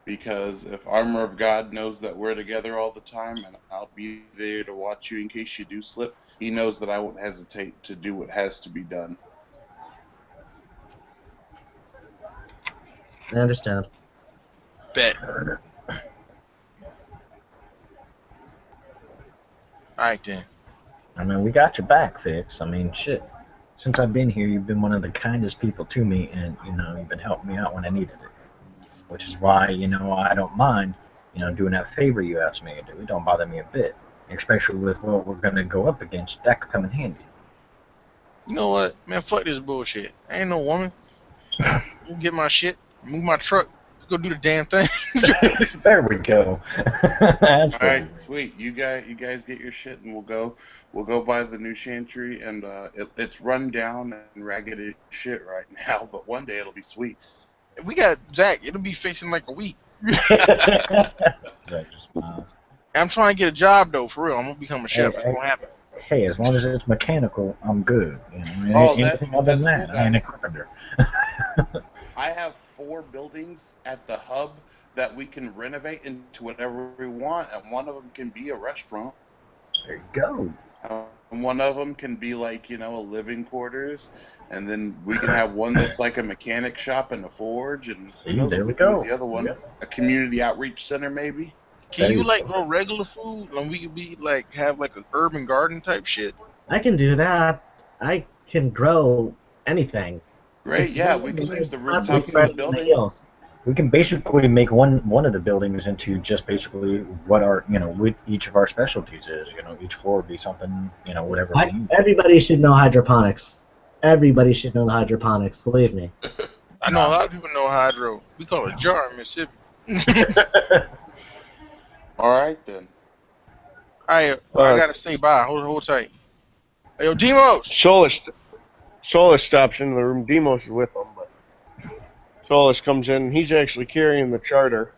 Because if Armor of God knows that we're together all the time and I'll be there to watch you in case you do slip, he knows that I won't hesitate to do what has to be done. I understand. Bet. Alright then. I mean, we got your back, Fix. I mean, shit. Since I've been here, you've been one of the kindest people to me, and, you've been helping me out when I needed it. Which is why, I don't mind, doing that favor you asked me to do. It don't bother me a bit. Especially with what we're going to go up against. That could come in handy. You know what? Man, fuck this bullshit. I ain't no woman. Go get my shit, move my truck. Let's go do the damn thing. There we go. That's All right, sweet. You guys get your shit, and we'll go by the new chantry, and it's run down and ragged as shit right now, but one day it'll be sweet. We got Zach. It'll be fixed in like a week. I'm trying to get a job though, for real. I'm gonna become a chef. It's gonna happen. Hey, as long as it's mechanical, I'm good. Oh, Anything other than that's that, cool, I ain't a guys. carpenter. I have 4 buildings at the hub that we can renovate into whatever we want, and one of them can be a restaurant. There you go. And one of them can be like, a living quarters, and then we can have one that's like a mechanic shop and a forge, and who knows There what we we can do with go. the other one. A community outreach center, maybe. Can you like grow regular food, and we could be like have like an urban garden type shit? I can do that. I can grow anything. Great, yeah, we can use the That's what rooftops in the started in the building. hills. We can basically make one of the buildings into just basically what our what each of our specialties is. Each floor would be something whatever. Everybody should know hydroponics. Everybody should know hydroponics. Believe me. I know a lot of people know hydro. We call it a jar in Mississippi. All right, then. I gotta say bye. Hold tight. Hey, yo, Demos. Solus stops into the room. Demos is with him, but Solus comes in. He's actually carrying the charter.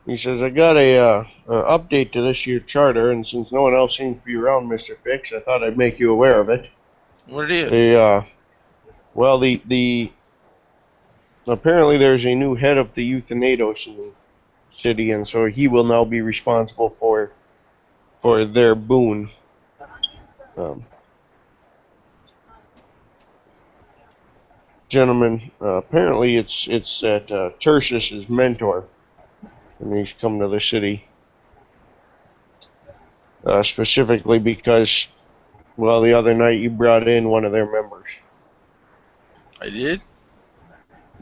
He says, "I got a update to this year's charter, and since no one else seems to be around, Mr. Fix, I thought I'd make you aware of it." What it is? The apparently there's a new head of the Euthanatos in the city, and so he will now be responsible for their boon. Gentlemen, apparently it's at Tertius's mentor, and he's come to the city. specifically because, well, the other night you brought in one of their members. I did?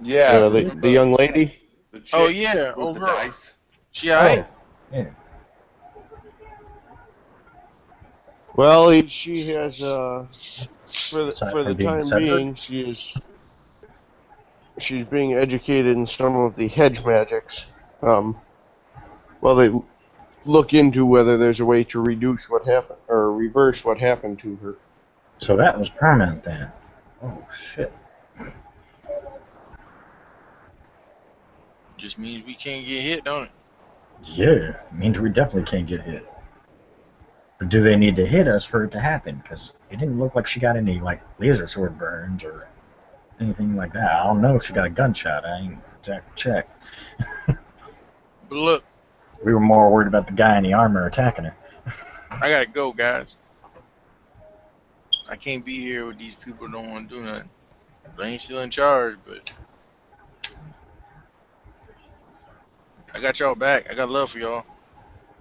Yeah, The young lady. the chick Oh, yeah, with the over. dice. She alright? Yeah. Well, she has for Aside the from being time severed? being, she's being educated in some of the hedge magics. Well, they look into whether there's a way to reduce what happened or reverse what happened to her. So that was permanent then. Oh shit. Just means we can't get hit, don't it? Yeah, means we definitely can't get hit. But do they need to hit us for it to happen? Because it didn't look like she got any like laser sword burns or anything like that. I don't know if she got a gunshot. I ain't exactly checked. But look, We were more worried about the guy in the armor attacking her. I gotta go, guys. I can't be here with these people who don't want to do nothing. They ain't still in charge, but I got y'all back. I got love for y'all.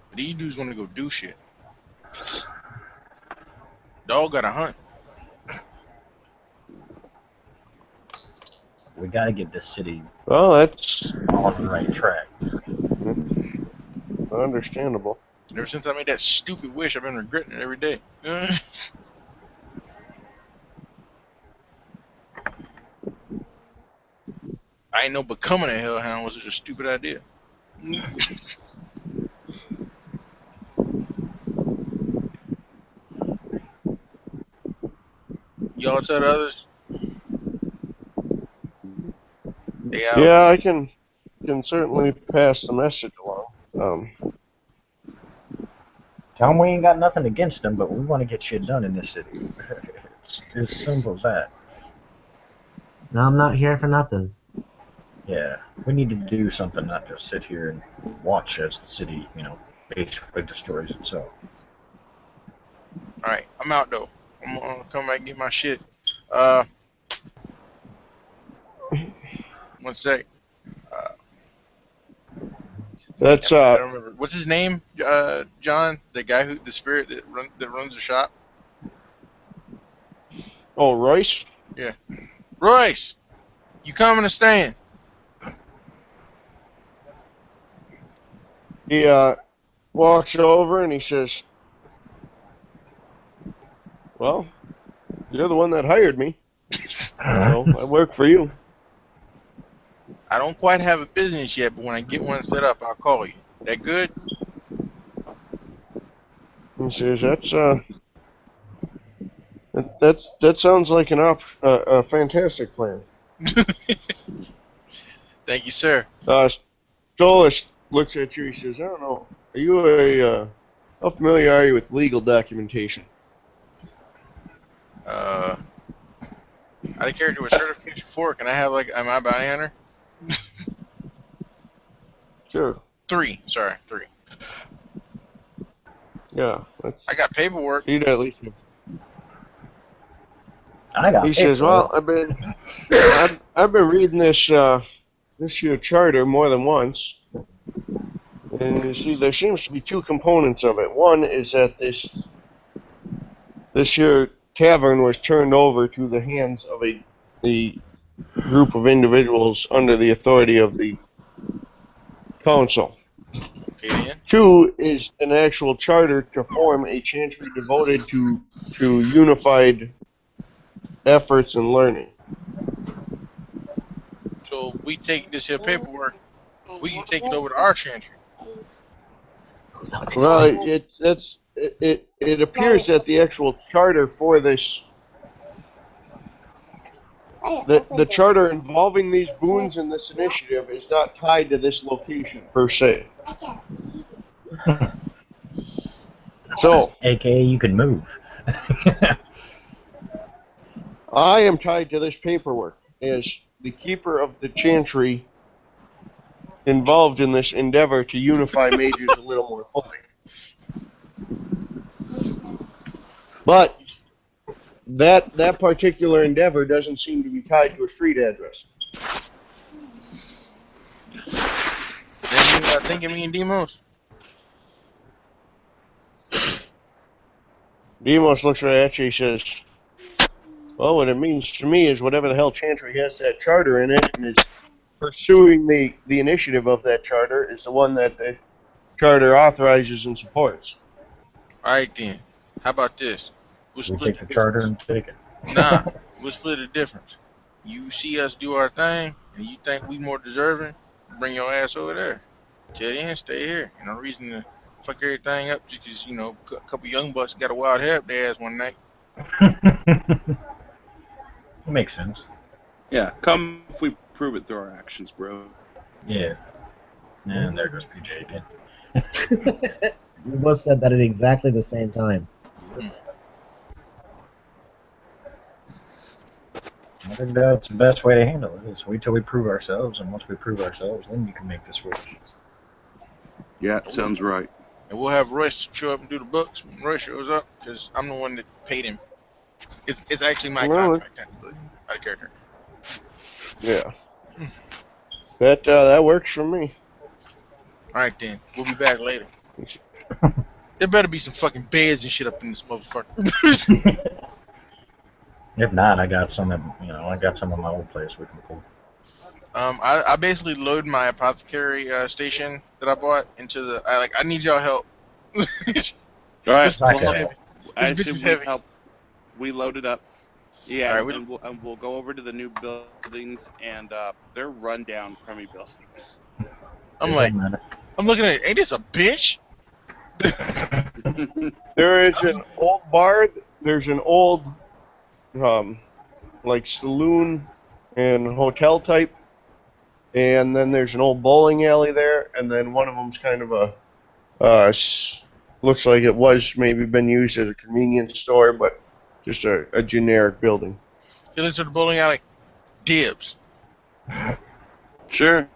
But these dudes want to go do shit. Dog got to hunt. We gotta get this city Well, that's on the right track. understandable. Ever since I made that stupid wish, I've been regretting it every day. I ain't know becoming a hellhound was such a stupid idea. Y'all tell the others. They out. Yeah, I can certainly pass the message along. Tell them we ain't got nothing against them, but we want to get shit done in this city. It's as simple as that. No, I'm not here for nothing. Yeah, we need to do something, not just sit here and watch as the city, basically destroys itself. Alright, I'm out though. I'm gonna come back and get my shit. 1 sec. That's I don't remember. What's his name? John, the guy the spirit that runs the shop. oh, Royce. Yeah. Royce, you coming or staying? He walks over and he says, "Well, you're the one that hired me, so I work for you." I don't quite have a business yet, but when I get one set up, I'll call you. That good? He says, that sounds like a fantastic plan." Thank you, sir. Stolas looks at you. He says, "I don't know. Are you how familiar are you with legal documentation?" Out of character with certification 4, can I have am I a bounty hunter? Sure. 3, sorry, 3. Yeah. I got paperwork. He'd at least. I got He says, "Well, I've been reading this here charter more than once, and you see, there seems to be two components of it. One is that this here tavern was turned over to the hands of the group of individuals under the authority of the council. Okay, then. Two is an actual charter to form a chantry devoted to unified efforts and learning." So we take this here paperwork, we can take it over to our chantry. Well, it appears that the actual charter for this, the charter involving these boons in this initiative is not tied to this location per se. So, AKA you can move. I am tied to this paperwork as the keeper of the chantry involved in this endeavor to unify mages a little more fully. But that particular endeavor doesn't seem to be tied to a street address. Then you think of me and Demos? Demos looks right at you. He says, "Well, what it means to me is whatever the hell Chantry has that charter in it and is pursuing the initiative of that charter is the one that the charter authorizes and supports." All right then. How about this? We'll We split take the the charter difference. and take it. Nah, we'll split the difference. You see us do our thing, and you think we more deserving, bring your ass over there. Till then, stay here. No reason to fuck everything up just because, a couple young bucks got a wild hair up their ass one night. Makes sense. Yeah, come if we prove it through our actions, bro. Yeah. And there goes PJ again. We both said that at exactly the same time. I think that's the best way to handle it. Is wait till we prove ourselves, and once we prove ourselves, then you can make the switch. Yeah, sounds right. And we'll have Royce show up and do the books when Royce shows up, because I'm the one that paid him. It's actually my Well, contract, technically, out of character. Yeah. That works for me. All right then, we'll be back later. There better be some fucking beds and shit up in this motherfucker. If not, I got some. I got some of my old place we can pull. I basically load my apothecary station that I bought into the. I need y'all help. All right, This bitch is heavy. I This bitch is assume heavy. we load it up. Yeah, All right, and we'll go over to the new buildings, and they're rundown, crummy buildings. I'm like, I'm looking at it. Ain't this a bitch? There is an old bar. There's an old, like saloon and hotel type, and then there's an old bowling alley there, and then one of them's kind of looks like it was maybe been used as a convenience store, but just a generic building. He looks at the bowling alley. Dibs. Sure.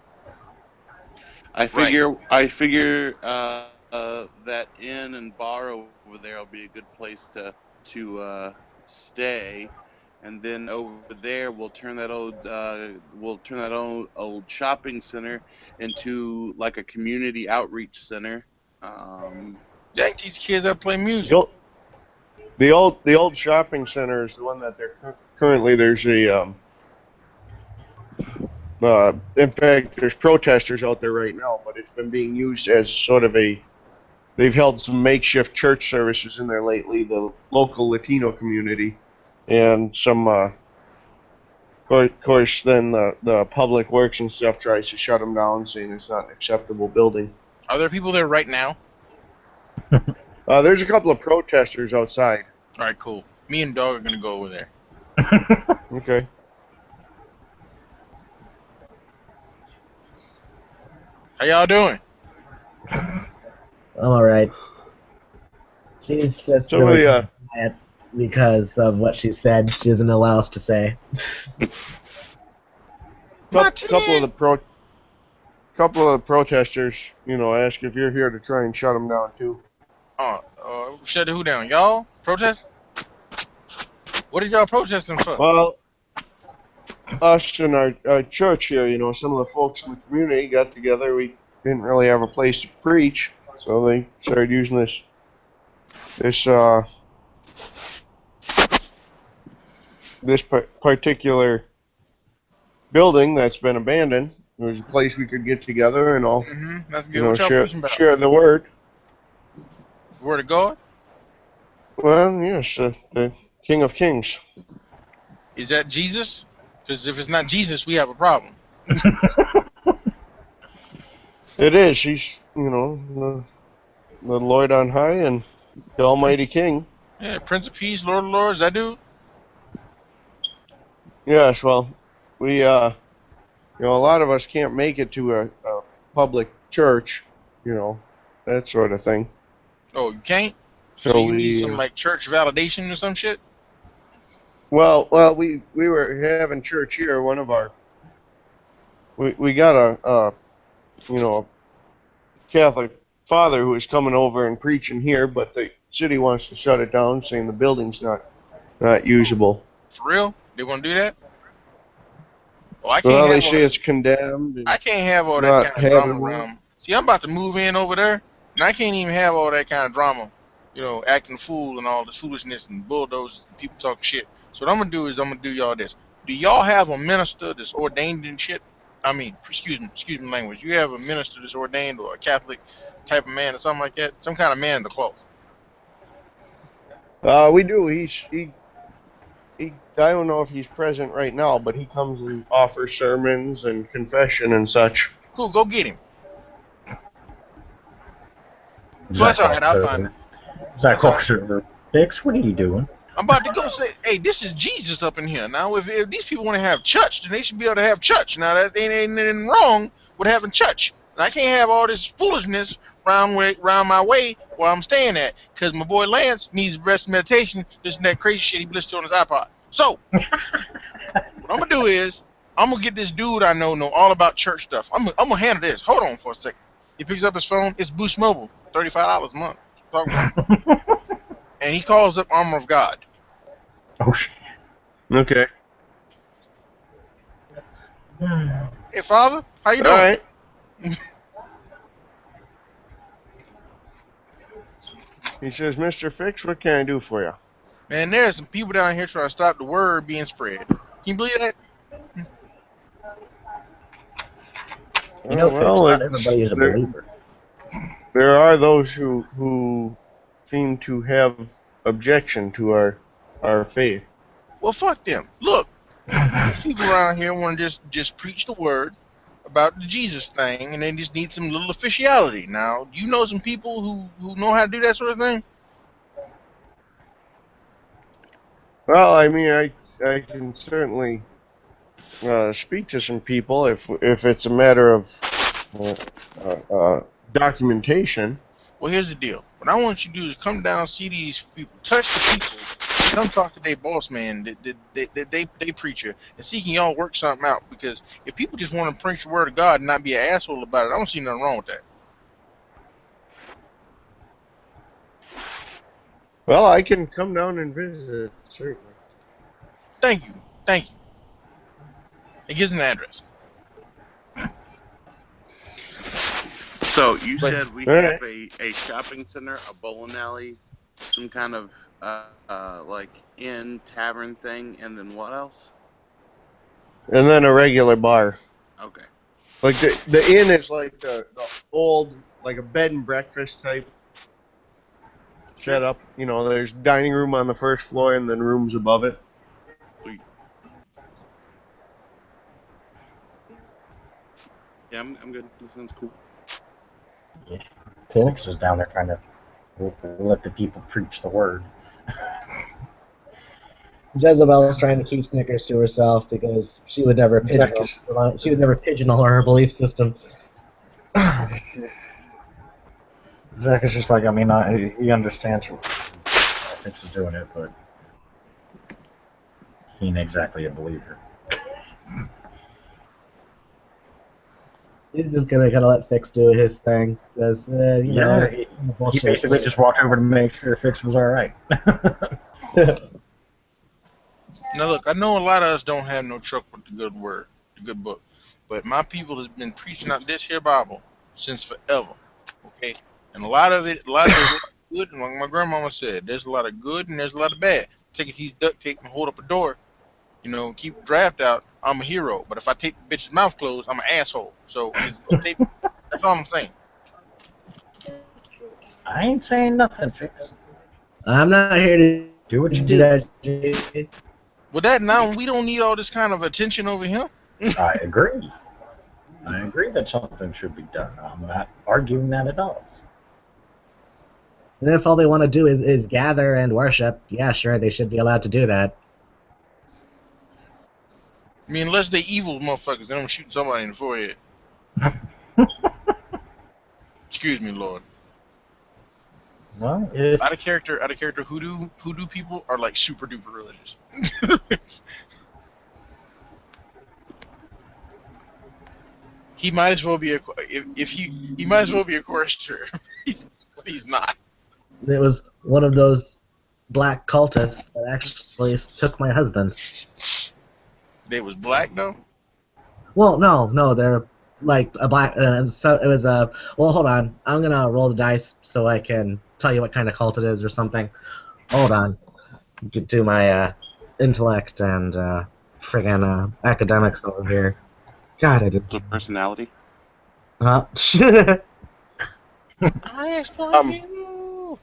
I figure that inn and bar over there will be a good place to stay, and then over there we'll turn that old shopping center into like a community outreach center. Yank these kids how to play music. The old shopping center is the one that they're currently there's a in fact there's protesters out there right now, but it's been being used as sort of they've held some makeshift church services in there lately, the local Latino community, and some of course then the public works and stuff tries to shut them down, saying it's not an acceptable building. Are there people there right now? There's a couple of protesters outside. All right, cool. Me and Dog are gonna go over there. Okay. How y'all doing? I'm alright. She's just So really quiet because of what she said. She doesn't know what else to say. couple of the protesters, ask if you're here to try and shut them down too. Shut who down? Y'all protest? What are y'all protesting for? Well, us and our church here, some of the folks in the community got together. We didn't really have a place to preach, so they started using this particular building that's been abandoned. It was a place we could get together and all, That's good. What y'all preaching about? share the word. Word of God? Well, yes, the King of Kings. Is that Jesus? Because if it's not Jesus, we have a problem. It is. He's, the Lord on high and the Almighty King. Yeah, Prince of Peace, Lord of Lords, that dude? Yes, well, we, a lot of us can't make it to a public church, that sort of thing. Oh, you can't? So you need some, church validation or some shit? Well, we were having church here. One of our, we got a Catholic father who is coming over and preaching here, but the city wants to shut it down, saying the building's not usable. For real? They want to do that? Oh, I can't. Well, they say it's condemned. I can't have all that kind of drama around. See, I'm about to move in over there, and I can't even have all that kind of drama acting a fool and all this foolishness and bulldozers and people talking shit. So what I'm gonna do is I'm gonna do y'all this. Do y'all have a minister that's ordained in shit? I mean, excuse me, language. You have a minister that's ordained or a Catholic type of man or something like that? Some kind of man in the cloth. We do. He. I don't know if he's present right now, but he comes and offers sermons and confession and such. Cool, go get him. So that's all right. I'll find him. Zach Officer Fix, what are you doing? I'm about to go say, hey, this is Jesus up in here. Now, if these people want to have church, then they should be able to have church. Now, that ain't anything wrong with having church. And I can't have all this foolishness round my way where I'm staying at, because my boy Lance needs rest, meditation, this and that crazy shit he listened to on his iPod. So, what I'm going to do is, I'm going to get this dude I know all about church stuff. I'm going to handle this. Hold on for a second. He picks up his phone. It's Boost Mobile, $35 a month. And he calls up Armor of God. Oh, shit. Okay. Hey, Father, how you doing? All right. He says, Mr. Fix, what can I do for you? Man, there's some people down here trying to stop the word being spread. Can you believe that? You know, well, Fix, not everybody is a believer. There are those who seem to have objection to our faith. Well, fuck them. Look, there's people around here want to just preach the word about the Jesus thing, and they just need some little officiality. Now, you know some people who know how to do that sort of thing? Well, I mean, I can certainly speak to some people if it's a matter of documentation. Well, here's the deal. What I want you to do is come down, see these people, touch the people, come talk to their boss man, they preacher, and see can y'all work something out. Because if people just want to preach the word of God and not be an asshole about it, I don't see nothing wrong with that. Well, I can come down and visit, certainly. Thank you. It gives an address. So you said we all have right. a shopping center, a bowling alley, some kind of like inn tavern thing, and then what else? And then a regular bar. Okay. Like the inn is like the old, like a bed and breakfast type setup. You know, there's dining room on the first floor and then rooms above it. Sweet. Yeah, I'm good. This sounds cool. Yeah. Felix is down there trying to let the people preach the word. Jezebel's trying to keep Snickers to herself because she would never pigeonhole her belief system. Zach is just like, I mean, he understands what Fix is doing it, but he ain't exactly a believer. He's just gonna kind of let Fix do his thing because you know. He basically just walked over to make sure Fix was all right. Now look, I know a lot of us don't have no truck with the good word, the good book, but my people has been preaching out this here Bible since forever. Okay, and a lot of it is good, and like my grandmama said, there's a lot of good and there's a lot of bad. Take it, he's duct tape and hold up a door, keep the draft out. I'm a hero, but if I take the bitch's mouth closed, I'm an asshole. So that's all I'm saying. I ain't saying nothing, Fix. I'm not here to do what you do. With that, now we don't need all this kind of attention over here. I agree. I agree that something should be done. I'm not arguing that at all. And if all they want to do is gather and worship, yeah, sure, they should be allowed to do that. I mean, unless they evil motherfuckers, they don't shoot somebody in the forehead. Excuse me, Lord. Well, out of character, hoodoo people are like super duper religious. He might as well be he might as well be a chorister, but he's not. It was one of those black cultists that actually took my husband. They was black though? Well, no, they're like a black. So it was a. Well, hold on. I'm gonna roll the dice so I can tell you what kind of cult it is or something. Hold on. Get to my intellect and friggin' academics over here. God, I did. So personality. Huh? I exploit Um, you.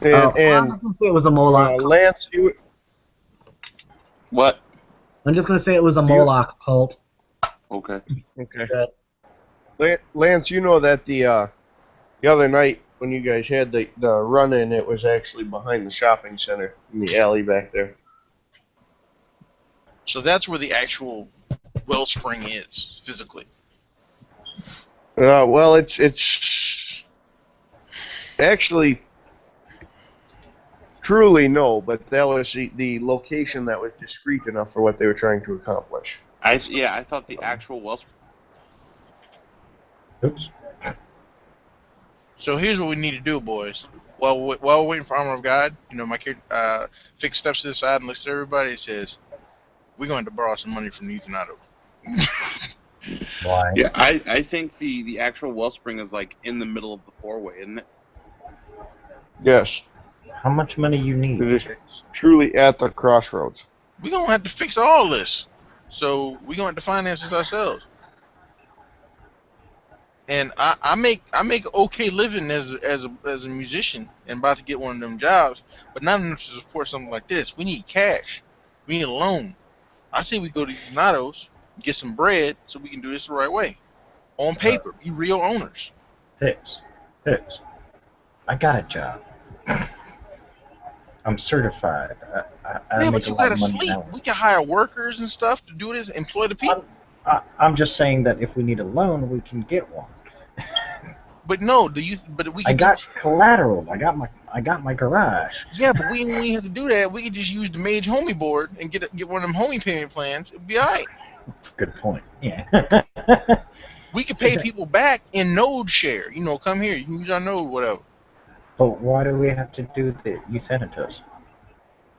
I'm and just gonna say it was a Moloch cult. Lance, What? I'm just gonna say it was a Moloch cult. Okay. okay. Lance, you know that the other night when you guys had the run-in, it was actually behind the shopping center in the alley back there. So that's where the actual wellspring is physically. Well, it's actually truly no, but that was the location that was discreet enough for what they were trying to accomplish. I thought the actual wellspring. Oops. So here's what we need to do, boys. While we're waiting for Armor of God, my kid Fix steps to the side and looks at everybody and says, "We're going to borrow some money from Euthanato." Why? Yeah, I think the actual wellspring is like in the middle of the four-way, isn't it? Yes, How much money you need? it is truly at the crossroads. We're gonna have to fix all this. So we're gonna have to finance this ourselves. And I make okay living as a musician and about to get one of them jobs, but not enough to support something like this. We need cash. We need a loan. I say we go to Unito's, get some bread so we can do this the right way. On paper, be real owners. Fix. I got a job. I'm certified. I Yeah, make but a you lot gotta of money an sleep. hour. We can hire workers and stuff to do this, employ the people. I'm just saying that if we need a loan, we can get one. But no, but we I can got collateral. I got my garage. yeah, but we don't even have to do that. We can just use the Mage Homie board and get one of them homie payment plans. It'd be alright. Good point. Yeah. We could pay people back in node share. Come here, you can use our node, whatever. But why do we have to do the Euthanatos?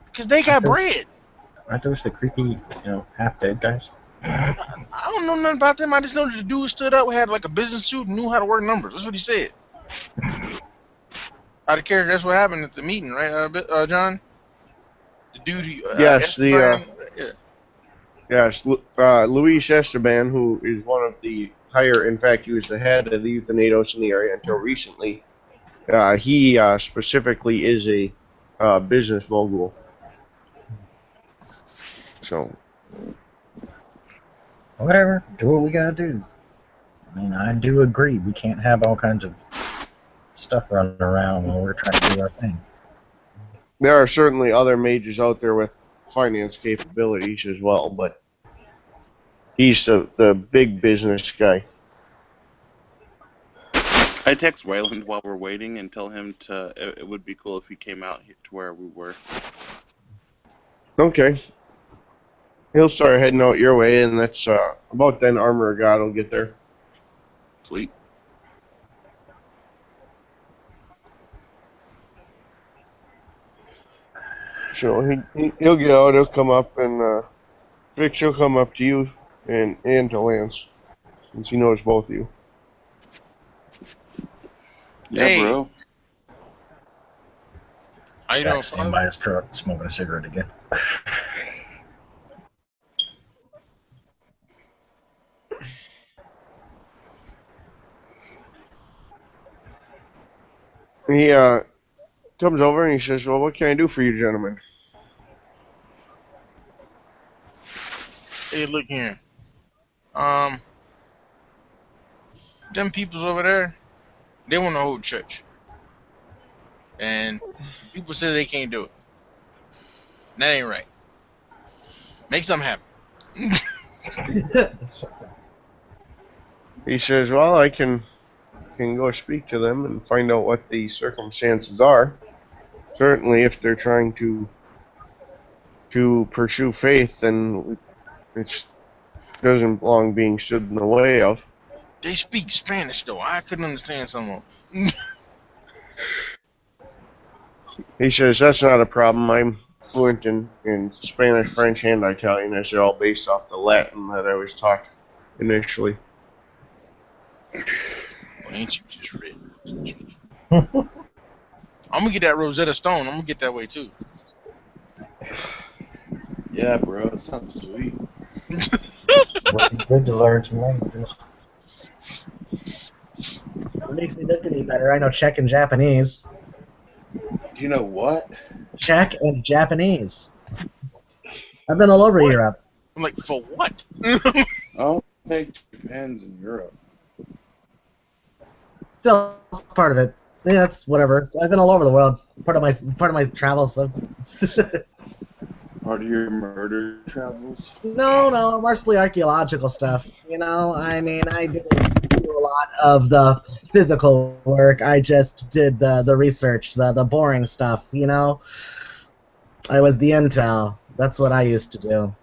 Because they got bread. Aren't those the creepy, half-dead guys? I don't know nothing about them. I just know that the dude stood up, had like a business suit, and knew how to work numbers. That's what he said. Out of character, that's what happened at the meeting, right, John? The dude who, Yes, Esteban, yes, Luis Esteban, who is one of the higher. In fact, he was the head of the Euthanatos in the area until recently. He specifically is a business mogul. So, Whatever. Do what we gotta do. I mean, I do agree. We can't have all kinds of stuff running around while we're trying to do our thing. there are certainly other mages out there with finance capabilities as well, but he's the big business guy. I text Wayland while we're waiting and tell him it would be cool if he came out here to where we were. Okay. He'll start heading out your way, and that's about then Armor of God will get there. Sweet. So he'll get out, he'll come up, and Fix will come up to you and to Lance, since he knows both of you. Yeah, Hey. bro. How you doing, Jack standing by his truck, smoking a cigarette again. He comes over and he says, "Well, what can I do for you, gentlemen?" Hey, look here. Them peoples over there, they want to hold church. And people say they can't do it. That ain't right. Make something happen. He says, "Well, I can go speak to them and find out what the circumstances are. Certainly, if they're trying to pursue faith, then it doesn't belong being stood in the way of." They speak Spanish, though. I couldn't understand some of them. He says, "That's not a problem. I'm fluent in Spanish, French, and Italian, as they're all based off the Latin that I was taught initially." Well, ain't you just written? I'm gonna get that Rosetta Stone. I'm gonna get that way too. Yeah, bro, it sounds sweet. Would be good to learn some languages. What makes me look any better? I know Czech and Japanese. You know what? Czech and Japanese. I've been all over What? Europe. I'm like, for what? I don't think Japan's in Europe. Still it's part of it. Yeah, it's whatever. So I've been all over the world. Part of my travels. So. Part of your murder travels? No, mostly archaeological stuff. I mean, I didn't do a lot of the physical work. I just did the research, the boring stuff. I was the intel. That's what I used to do.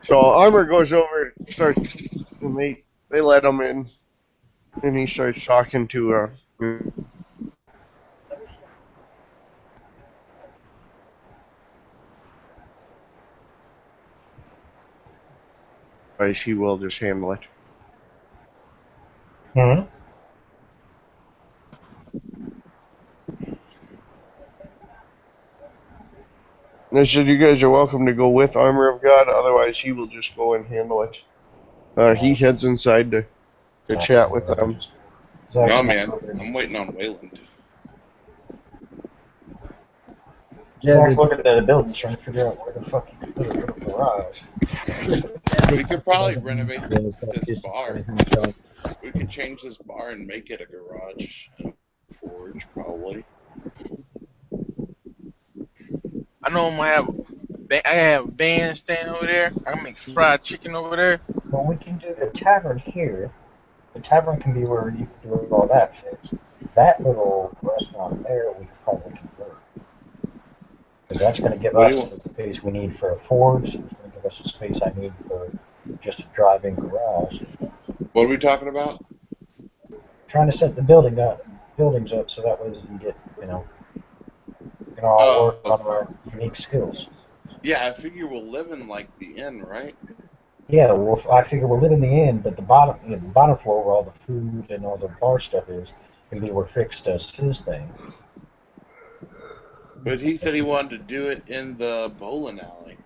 So Armor goes over, starts, and they let him in, and he starts talking to she will just handle it. Hmm? And I said, you guys are welcome to go with Armor of God, otherwise he will just go and handle it. He heads inside to chat with them. No, man. I'm waiting on Wayland. Zach's Jazzy, looking at the building trying to figure out where the fuck he could put a little garage. We could probably renovate this bar. We could change this bar and make it a garage and a forge, probably. I know I'm gonna have a bandstand over there. I can make fried chicken over there. Well, we can do the tavern here. The tavern can be where you can do all that fixed. That little restaurant there, we could probably convert. Because that's going to give What do us you want? the space we need for a forge. It's going to give us the space I need for just a drive-in garage. What are we talking about? Trying to set the buildings up so that way we can get, we can all work on our unique skills. Yeah, I figure we'll live in like the inn, right? Yeah, well, I figure we'll live in the inn, but the bottom floor where all the food and all the bar stuff is, can be where Fix does his thing. But he said he wanted to do it in the bowling alley.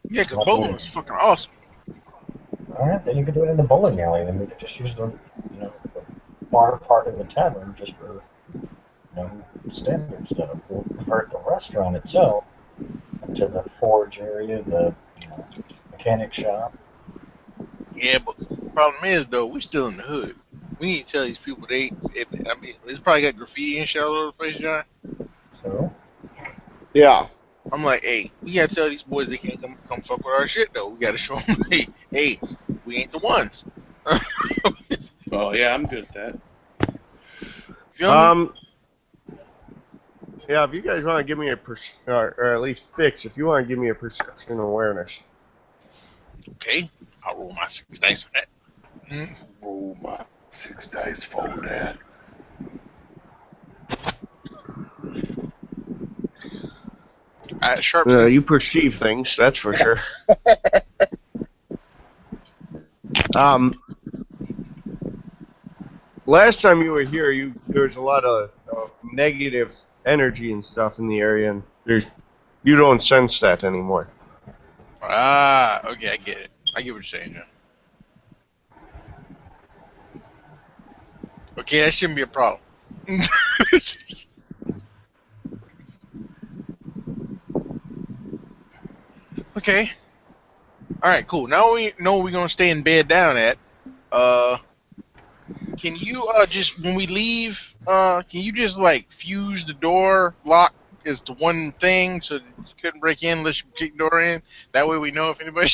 Yeah, because bowling is fucking awesome. Alright, then you can do it in the bowling alley, then we could just use the the bar part of the tavern just for, standard stuff. We'll convert the restaurant itself into the forge area, the mechanic shop. Yeah, but the problem is though, we still in the hood. We need to tell these people it's probably got graffiti and shit all over the place, John. So, Yeah. I'm like, hey, we gotta tell these boys they can't come fuck with our shit though. We gotta show them, hey, we ain't the ones. Oh yeah, I'm good at that. Feel me? Yeah, if you guys want to give me or at least Fix, if you want to give me a perception awareness. Okay, I'll roll my 6 dice for that. Roll my 6 dice for that. Sharp You perceive things, that's for sure. Last time you were here, there was a lot of negative energy and stuff in the area, and you don't sense that anymore. Okay, I get it. I get what you're saying, John. Okay, that shouldn't be a problem. Okay. Alright, cool. Now we know we're gonna stay in bed down at. Can you just when we leave, can you just like fuse the door lock as to one thing so that you couldn't break in unless you kick the door in? That way we know if anybody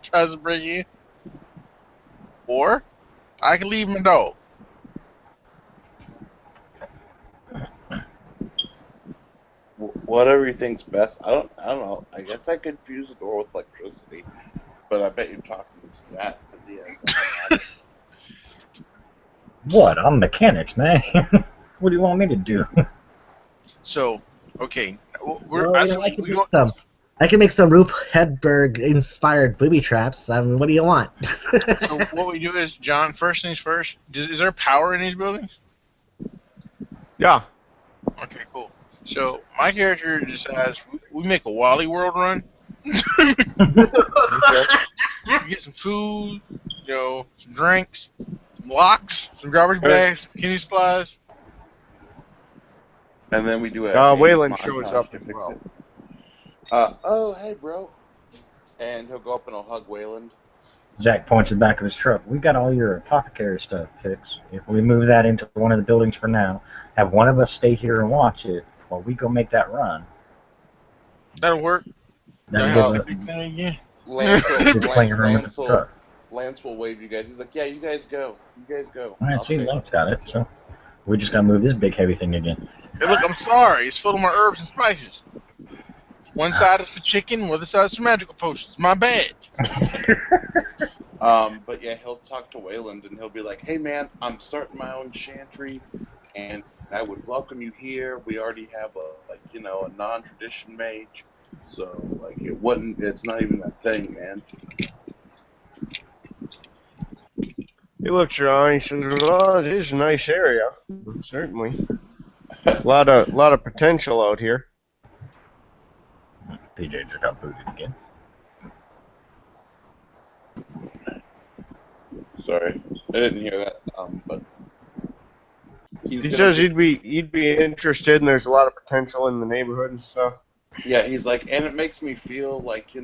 tries to break in. Or I can leave my dog. Whatever you think's best. I don't know. I guess I could fuse the door with electricity, but I bet you're talking to Zach because he has something. what? I'm mechanics, man. What do you want me to do? So, okay, Well, I could do some. I can make some Rube Hedberg-inspired booby traps. What do you want? So what we do is, John, first things first, is there power in these buildings? Yeah. Okay, cool. So my character decides we make a Wally World run. Okay. You get some food, some drinks, some locks, some garbage bags, some bikini supplies. And then we do a Waylon montage shows up to as fix well. it. Oh, hey, bro. And he'll go up and he'll hug Wayland. Jack points to the back of his truck. We got all your apothecary stuff fixed. If we move that into one of the buildings for now, have one of us stay here and watch it while we go make that run. That'll work. That'll Don't give have us to big thing again. Lance plenty of room in the truck. Lance will wave you guys. He's like, yeah, you guys go. You guys go. All right, I'll see, stay. Lance got it. So we just gotta move this big heavy thing again. Hey, look, I'm sorry. It's full of my herbs and spices. One side is for chicken, the other side is for magical potions. My bad. But yeah, he'll talk to Wayland and he'll be like, hey man, I'm starting my own chantry and I would welcome you here. We already have a non-tradition mage. So it's not even a thing, man. He looks around. He says, "Well, it is a nice area, certainly. A lot of potential out here." PJ just got booted again. Sorry, I didn't hear that. But He says he'd be interested, and there's a lot of potential in the neighborhood and stuff. Yeah, he's like, and it makes me feel like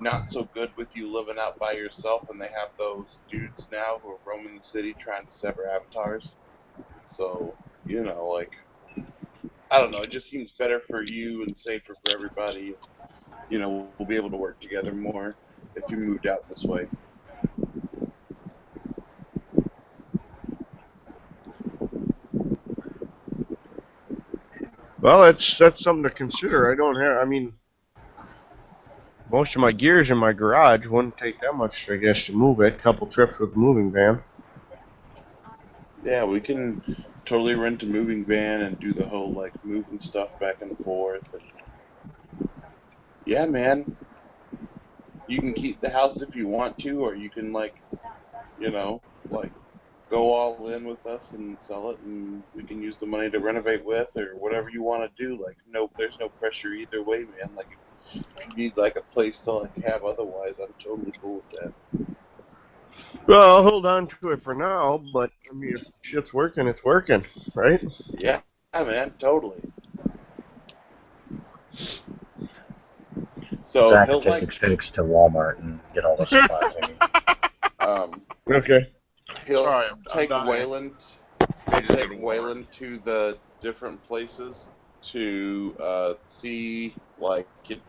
not so good with you living out by yourself, and they have those dudes now who are roaming the city trying to sever avatars. So, I don't know, it just seems better for you and safer for everybody. We'll be able to work together more if you moved out this way. Well, that's something to consider. Most of my gear's in my garage. Wouldn't take that much, I guess, to move it. Couple trips with the moving van. Yeah, we can totally rent a moving van and do the whole moving stuff back and forth. And yeah, man, you can keep the house if you want to, or you can go all in with us and sell it, and we can use the money to renovate with, or whatever you want to do. There's no pressure either way, man. If you need a place to have otherwise, I'm totally cool with that. Well, I'll hold on to it for now, but if shit's working, it's working, right? Yeah, man, totally. So Jack he'll can take his fix to Walmart and get all the supplies he needs. Okay. He'll take Wayland to the different places to see,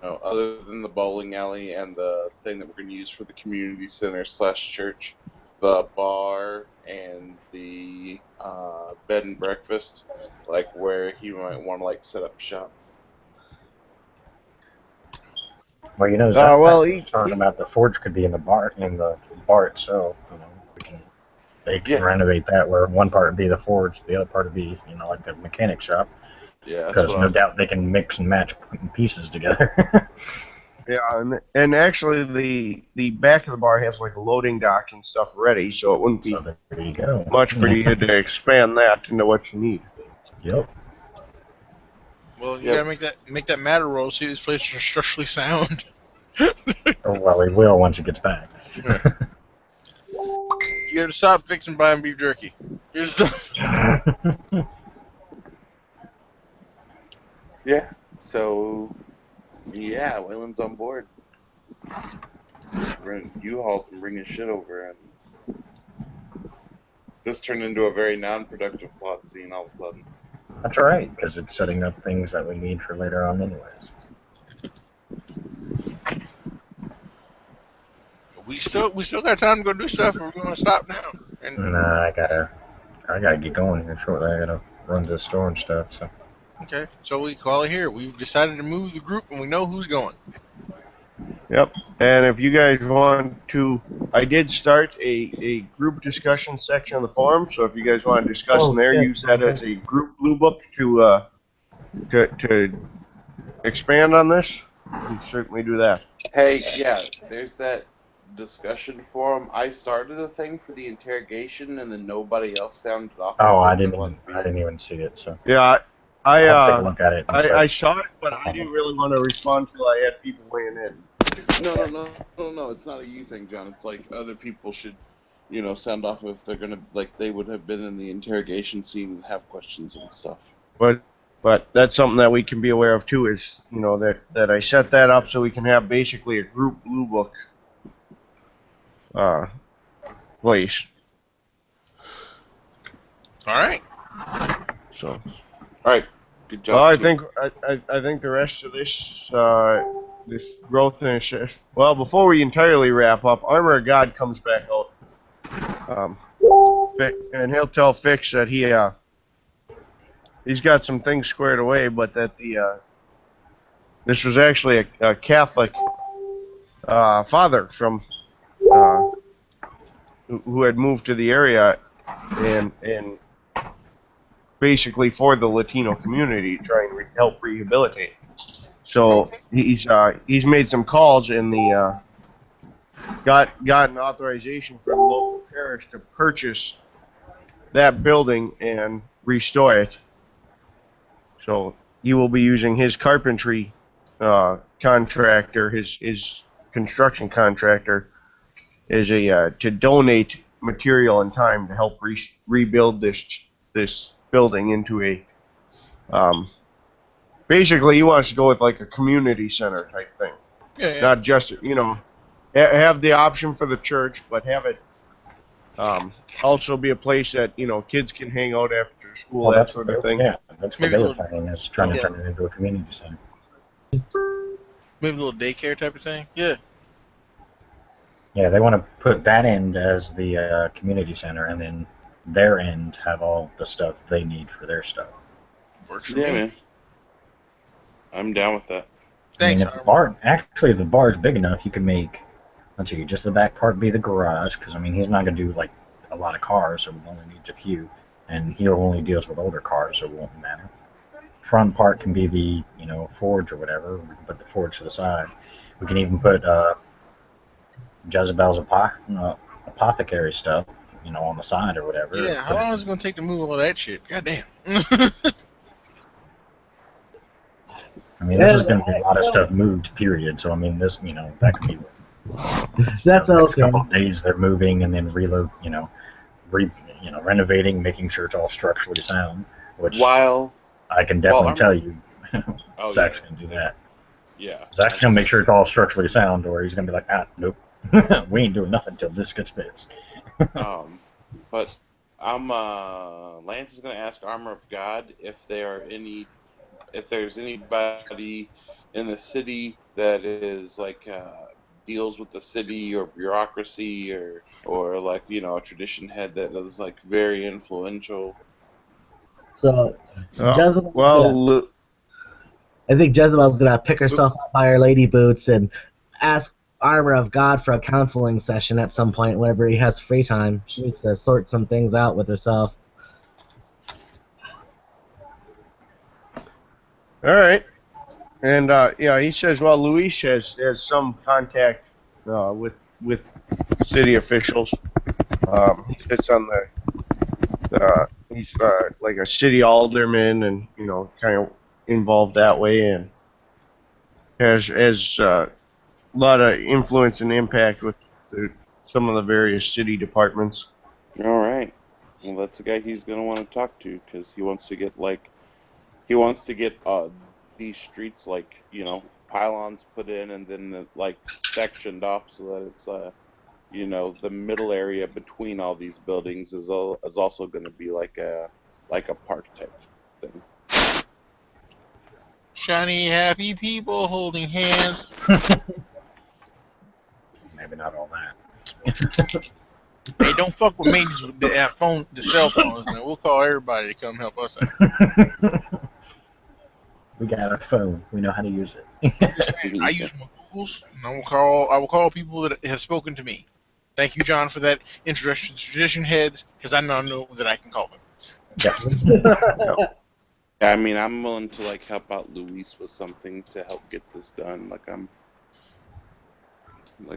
other than the bowling alley and the thing that we're going to use for the community center / church, the bar and the bed and breakfast, where he might want to set up shop. Well, Zach talking about the forge could be in the bar itself. They can renovate that where one part would be the forge, the other part would be, the mechanic shop. Yeah, because no doubt they can mix and match pieces together. Yeah, and actually the back of the bar has a loading dock and stuff ready, so it wouldn't be there you go. much for you to expand that into what you need. Yep. Well, you gotta make that matter roll. See, this place is structurally sound. Well, he will once he gets back. You gotta stop fixing buying beef jerky. Here's the. Yeah. So, yeah, Waylon's on board. U-Haul's and bringing shit over, and this turned into a very non-productive plot scene all of a sudden. That's all right, because it's setting up things that we need for later on, anyways. We still got time to go do stuff. We're gonna stop now. Nah, I gotta get going here shortly. I gotta run to the store and stuff. So. Okay, so we call it here. We've decided to move the group, and we know who's going. Yep. And if you guys want to, I did start a group discussion section on the forum. So if you guys want to discuss in there, use that as a group blue book to expand on this. we can certainly do that. Hey, yeah, there's that discussion forum. I started a thing for the interrogation, and then nobody else sounded off to Oh, say I if they didn't wanted even to be I in didn't it. even see it. So Yeah, I'll take a look at it and I start. saw it, but I didn't really want to respond till I had people weighing in. No. It's not a you thing, John. It's like other people should, sound off if they're gonna like they would have been in the interrogation scene and have questions and stuff. But that's something that we can be aware of too. Is that I set that up so we can have basically a group blue book place. All right. So. All right, good job. Well, I team. think I think the rest of this this growth initiative. Well, before we entirely wrap up, Armor of God comes back out, and he'll tell Fix that he's got some things squared away, but that this was actually a Catholic father from who had moved to the area and basically for the Latino community to try and help rehabilitate. So he's made some calls and got an authorization from the local parish to purchase that building and restore it. So he will be using his carpentry contractor, his construction contractor, as to donate material and time to help rebuild this building into a basically he wants to go with like a community center type thing. Yeah. Not just have the option for the church, but have it also be a place that kids can hang out after school, that sort of thing. Yeah, that's what Maybe they a were little- planning, is trying to yeah. turn it into a community center. Maybe a little daycare type of thing. Yeah. Yeah, they want to put that end as the community center, and then their end have all the stuff they need for their stuff. Works for Yeah, me. man. I'm down with that. Thanks, I mean, if the bar's big enough, you can make, let's see, just the back part be the garage, because I mean, he's not going to do like a lot of cars, so he only needs a few, and he only deals with older cars, so it won't matter. Front part can be the forge or whatever. We can put the forge to the side. We can even put Jezebel's apothecary stuff, on the side or whatever. Yeah, how long is it going to take to move all that shit? God damn. I mean, this is going to be a lot of stuff moved, period. So, I mean, this, that could be. That's the next okay. couple of days they're moving and then renovating, making sure it's all structurally sound, which I can definitely tell you. Zach's going to do that. Yeah. Zach's going to make sure it's all structurally sound, or he's going to be like, nope. We ain't doing nothing until this gets fixed. But Lance is going to ask Armor of God if there's anybody in the city that is like deals with the city or bureaucracy or like a tradition head that is like very influential. So Well, I think Jezebel's gonna pick herself up by her lady boots and ask Armor of God for a counseling session at some point whenever he has free time. She needs to sort some things out with herself. all right. And he says, well, Luis has some contact with city officials. He sits on he's like a city alderman, and kind of involved that way, and has a lot of influence and impact with some of the various city departments. All right. Well, that's the guy he's gonna want to talk to because he wants to get these streets pylons put in and then sectioned off so that it's the middle area between all these buildings is also going to be like a park type thing. Shiny, happy people holding hands. Maybe not all that. Hey, don't fuck with me with the cell phones, man. We'll call everybody to come help us out. We got a phone. We know how to use it. Just saying, I use my Googles, and I will call people that have spoken to me. Thank you, John, for that introduction to tradition heads, because I now know that I can call them. Yes. I mean, I'm willing to like help out Luis with something to help get this done. Like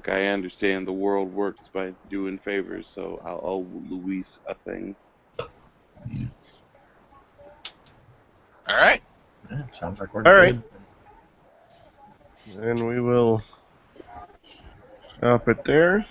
I understand the world works by doing favors, so I'll owe Luis a thing. All right. Yeah, sounds like we're All good. right. And we will stop it there.